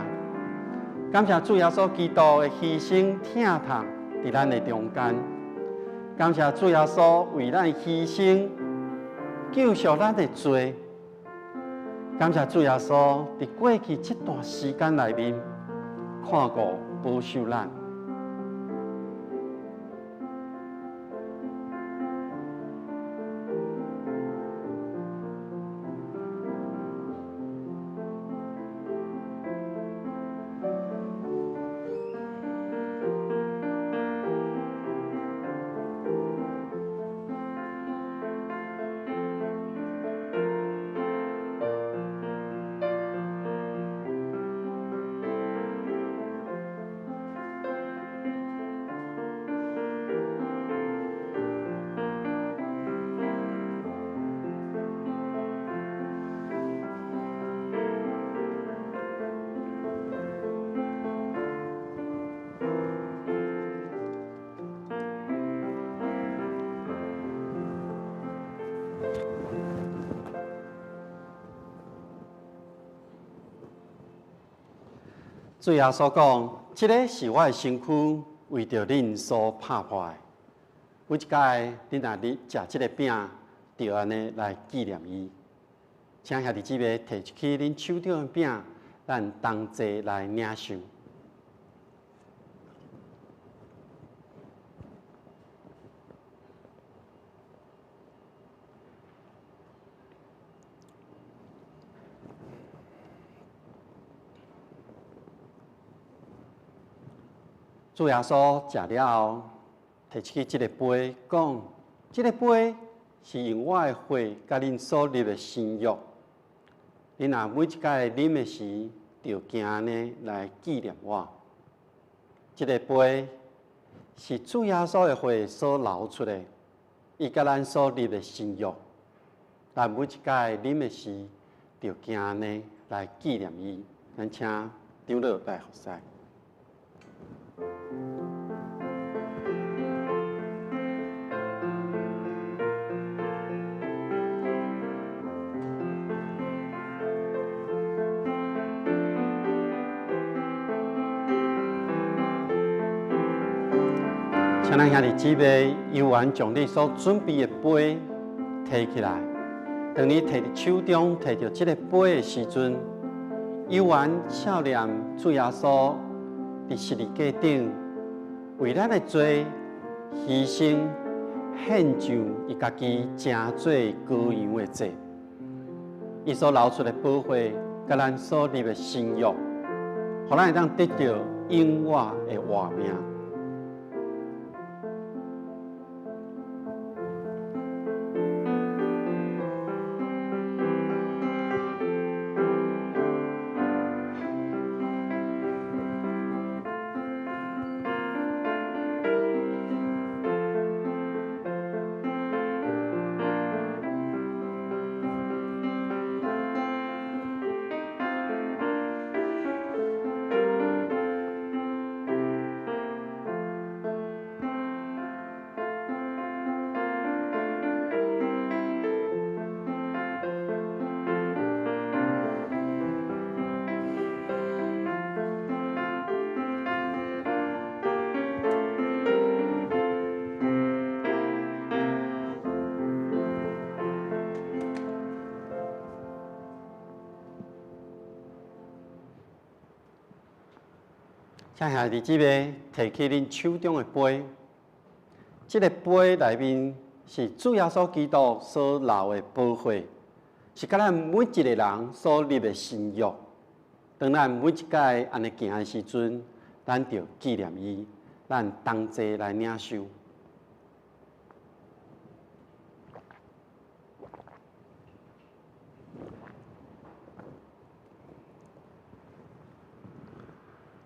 感谢主耶稣基督的牺牲疼痛伫咱的中间，感谢主耶稣为咱牺牲救赎咱的罪，感谢主耶稣伫过去这段时间内面看顾保守咱。主耶稣讲，这个是我的身躯，为着恁所拍破的。每一届恁若食这个饼，就安尼来纪念伊。请兄弟姊妹提起恁手中的饼，咱同齐来领受。主耶稣食了后，提起这个杯，讲：这个杯是用我的血甲恁所立的新约。恁若每一届啉的时，就行安尼来纪念我。这个杯是主耶稣的血所流出的，伊甲咱所立的新约。咱每一届啉的时，就行安尼来纪念伊。咱请长老来服侍。请咱兄弟姊妹悠然将你所准备的杯提起来。当你摕伫手中摕到这个杯的时阵，悠然笑念主耶稣伫十字架顶为咱的罪牺牲，献上伊家己正做羔羊的祭。伊所流出的宝血，甲咱所立的新约，互咱会当得到永远的活命。请兄弟姊妹提起恁手中的杯，这个杯内面是主耶稣基督所流的宝血，是甲咱每一个人所立的新约。当咱每一届安尼行的时阵，咱就纪念伊，咱同齐来领受。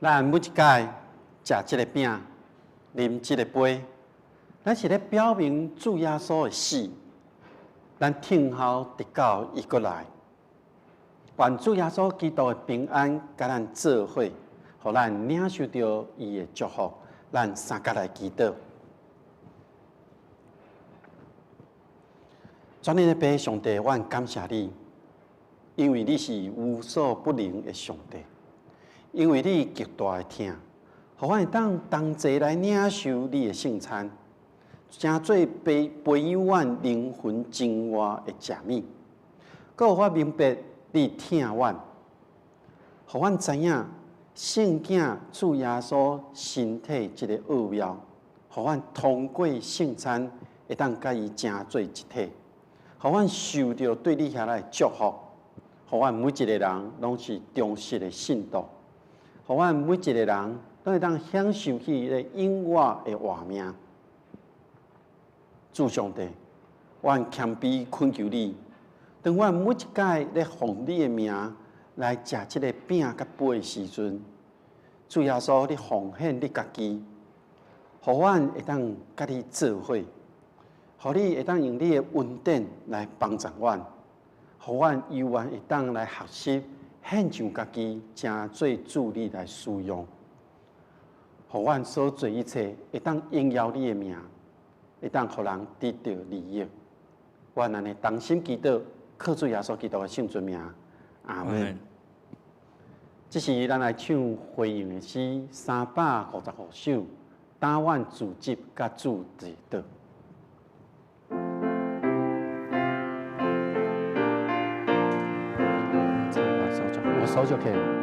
咱每一届食这个饼，啉这个杯，咱是咧表明主耶稣的死，咱听候直到伊过来。愿主耶稣基督的平安甲咱做伙，互咱领受到伊的祝福。咱三甲来祈祷。全能的父上帝，阮感谢你，因为你是无所不能的上帝。因为你极大的疼，互阮会当同齐来领受你的圣餐，诚做培养阮灵魂精华的食物。搁互我明白你疼阮，互阮知影圣囝主耶稣身体这个奥妙，互阮通过圣餐会当甲伊诚做一体，互阮受到对你遐来祝福，互阮每一个人拢是忠实的信徒。互阮每一个人都会当享受起个永远的活命。主上帝，阮谦卑恳求你，当阮每一届咧奉你的名来食这个饼甲杯的时阵，主耶稣你奉献你家己，互阮会当甲你做伙，互你会当用你的恩典来帮助阮，互阮永远会当来学习。献上家己，诚做主你来使用，互阮所做一切会当荣耀你的名，会当互人得到利益。愿安尼同心祈祷，靠主耶稣基督的圣尊名，阿门。这是咱来唱回应的诗355首，打阮自执甲主治道。我手就可以了。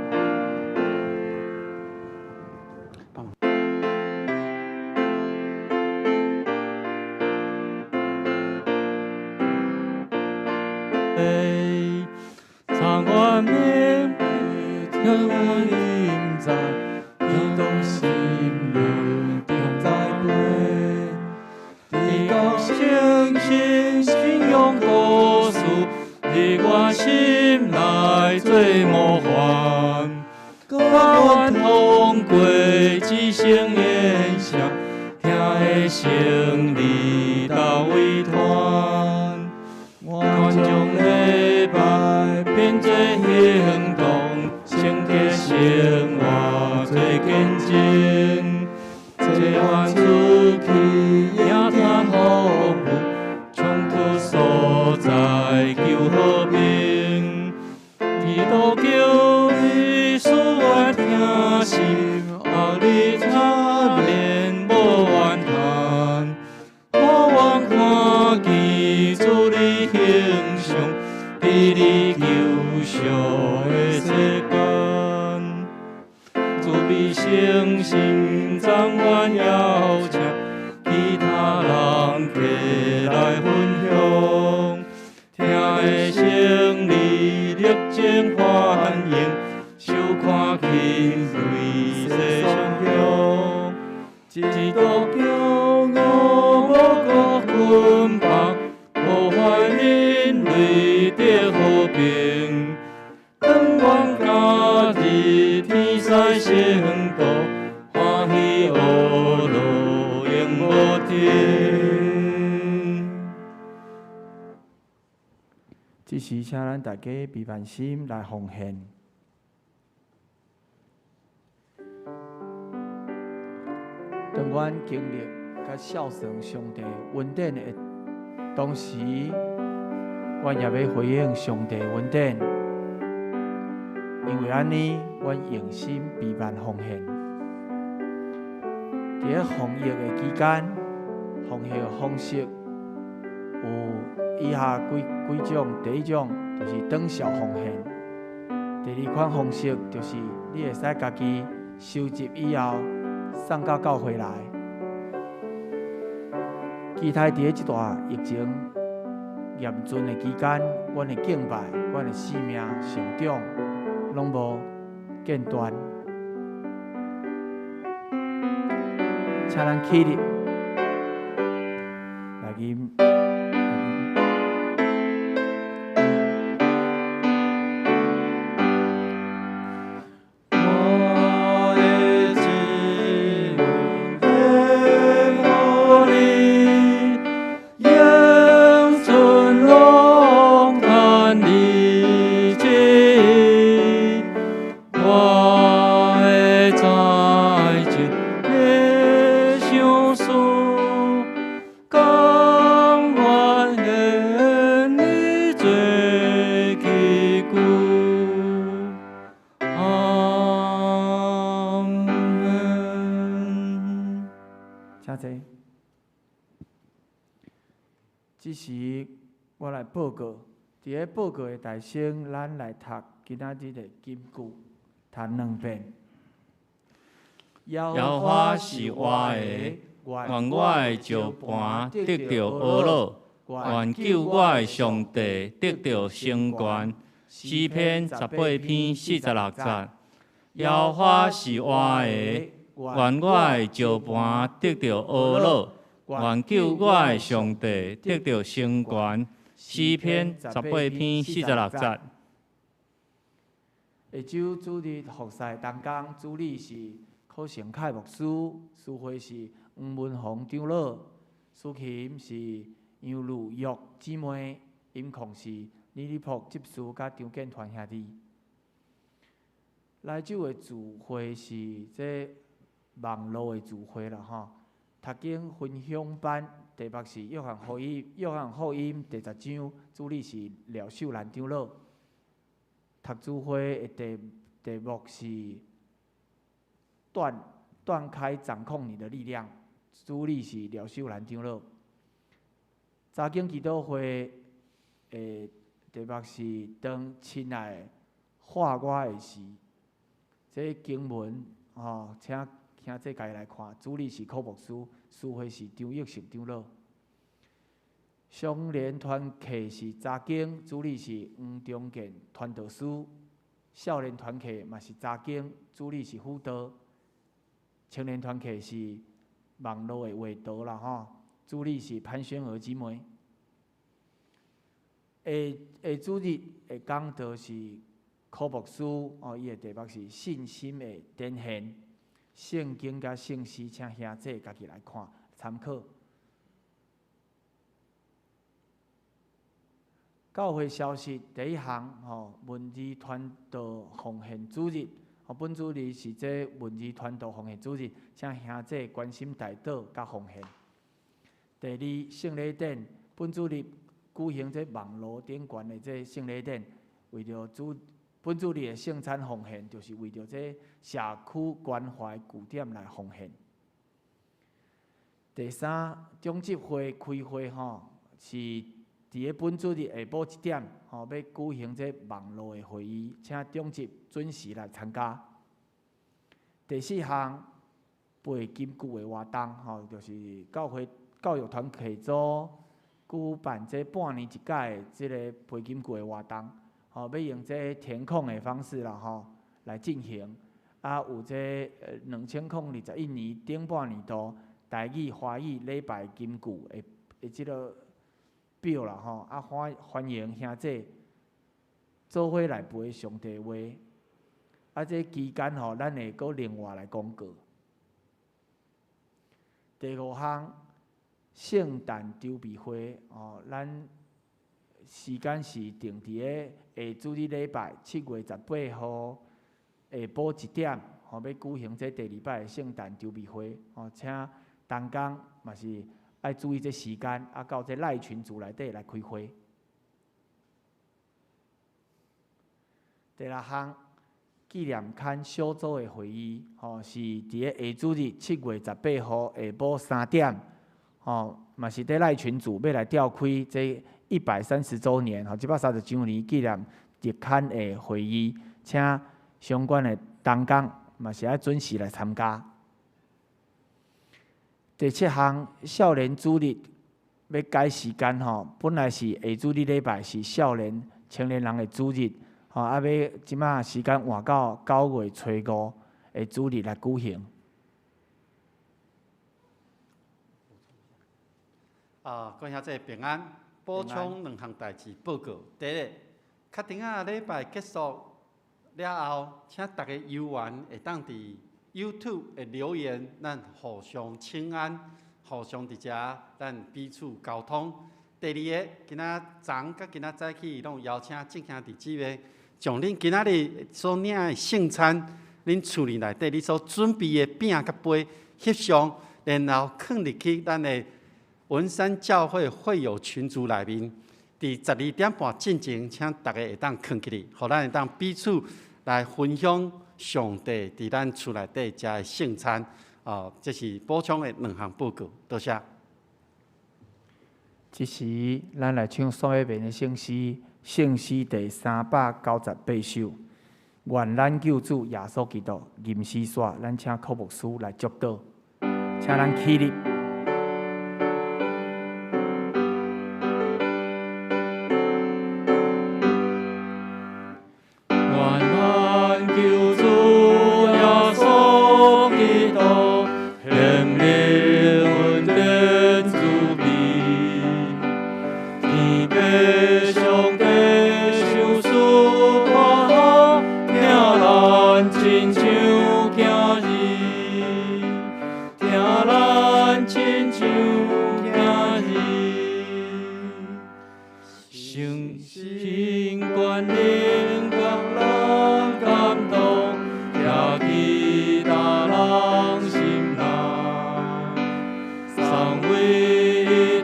常愿明白，听我应在，天动心灵定在背。地高诚心信仰故事，伫我心内做模范。甲阮通过一生演唱，听的胜利到委团。我将礼拜变做行动，成铁生活做见证，这阮出去也听服务，冲突所在求和平。基督教义使我听心，后日差免无怨叹，我愿看见主你形象，伫你救赎的世间。主必诚心掌阮邀请，其他人起来分享，听的胜利热情欢迎，收看亲对世上向。基督教我无国捆绑，破坏人类的和平，当阮家己天使圣道，欢喜学路永无停。这时，请咱大家闭慢心来奉献。当阮经历甲孝顺上帝恩典的同时，阮也要回应上帝恩典，因为安尼，阮用心闭慢奉献。伫咧防疫的期间，奉献的方式有以下几种：第一种就是短效奉献；第二款方式就是你会使家己收集以后送到教会来。期待伫咧这段疫情严峻的期间，阮的敬拜、阮的生命成长，拢无间断。请咱起立，来吟。这时，我来报告。伫咧报告的大声，咱来读今仔日的金句，读2遍。耶和华是我的，愿我的石盘得到呵乐，愿救我的上帝得到升冠。诗篇18篇46节。耶和华是我的，愿我的石盘得到呵乐。愿救我的上帝得到升冠。诗篇18篇46节。下周主日服侍当天，主理是柯成凯牧师，司会是黄文宏长老，司琴是杨如玉姊妹，音控是李立朴执事甲张建团兄弟。来周的聚会是这网络的聚会啦吼。读经分享班题目是约翰福音第10章，主理是廖秀兰长老。读书会的题目是断开掌控你的力量，主理是廖秀兰长老。早间祈祷会的题目是当亲爱画我的时，这经文请兄弟家己来看，主理是柯牧师，书会是张益成长老。相连团契是早经，主理是黄忠健传道师；少年团契嘛是早经，主理是辅导；青年团契是网络的画道啦吼，主理是潘宣娥姊妹。下主日的讲道是柯牧师伊的题目是信心的展现，圣经甲圣诗，请兄弟家己来看参考。教会消息第一项，文字传道奉献主日，本主日是这文字传道奉献主日，请兄弟关心代祷甲奉献。第二，圣礼典，本主日举行这网络顶悬的这圣礼典，为着本主日的圣餐奉献，就是为着这社区关怀据点来奉献。第三，中执会开会是伫个本主日下晡1点，要举行这网络的会议，请中执准时来参加。第四项，背金句的活动，就是教育团契组举办这半年一届的这个背金句的活动，要用这填空的方式啦，来进行。有这2021年顶半年度台语、华语礼拜金句的这个表啦，欢迎兄弟做伙来背上帝话。这期间咱会搁另外来讲过。第五项，圣诞筹备会咱时间是定伫个下主日礼拜7月18号下晡1点，要举行这第2摆的圣诞筹备会，请同工嘛是爱注意这时间，到这赖群组内底来开会。第六项，纪念刊小组的会议，是伫个下主日7月18号下晡3点，嘛是伫赖群组要来召开这130周年，130周年纪念日刊的会议，请相关的同工嘛是爱准时来参加。第七项，少年主日要改时间，本来是下主日礼拜是少年青年人的主日，要即马时间换到9月初5的主日来举行。各兄弟平安，补充2项代志报告。第一，确定礼拜结束了后，请大家游玩会当伫 YouTube 的留言，咱互相请安，互相伫遮咱彼此沟通。第二个，今仔昨甲今仔早起，拢邀请正兄弟姊妹，将恁今仔日所领的圣餐，恁厝里内底你所准备的饼甲杯翕相，然后放入去咱的文山教会会友群组内面。伫12点半进前，请大家会当放起哩，互咱会当彼此来分享上帝伫咱厝内底食的圣餐。这是补充的2项报告，多谢。即时，咱来唱宋一鸣的圣诗，圣诗第398首。愿咱救主耶稣基督吟诗煞，咱请柯牧师来祝祷，请咱起立。送为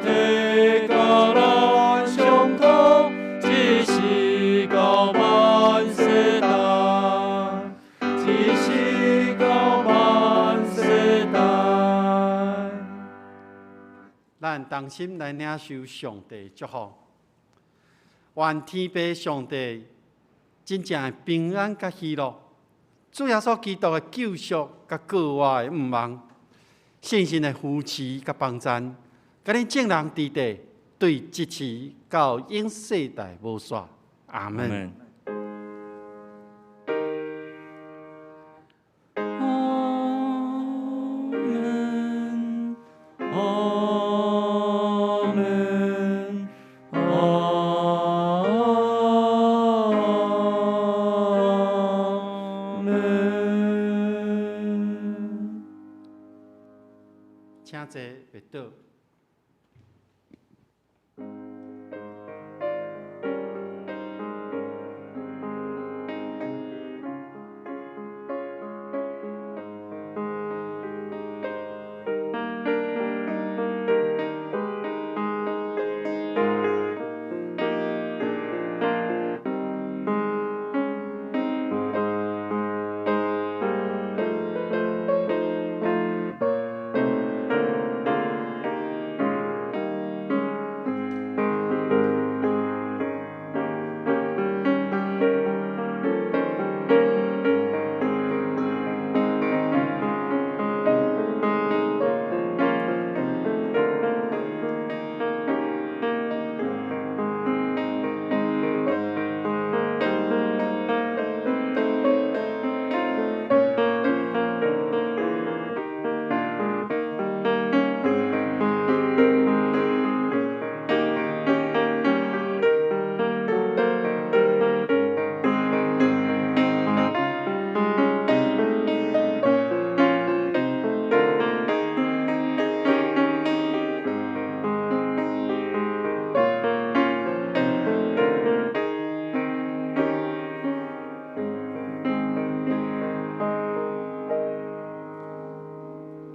同心来领受上帝祝福。愿天父上帝真正的平安甲喜乐，主耶稣基督的救赎甲国外的毋忘，信心的扶持甲帮赞，甲恁正人伫地对支持到永世代无煞。阿门。请坐，别倒。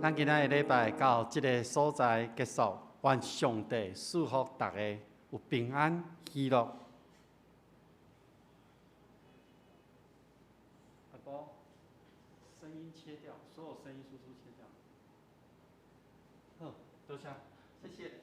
咱今仔日礼拜到这个所在结束，愿上帝祝福大家有平安喜乐。阿哥，声音切掉，所有声音输出切掉。好，多谢，谢谢。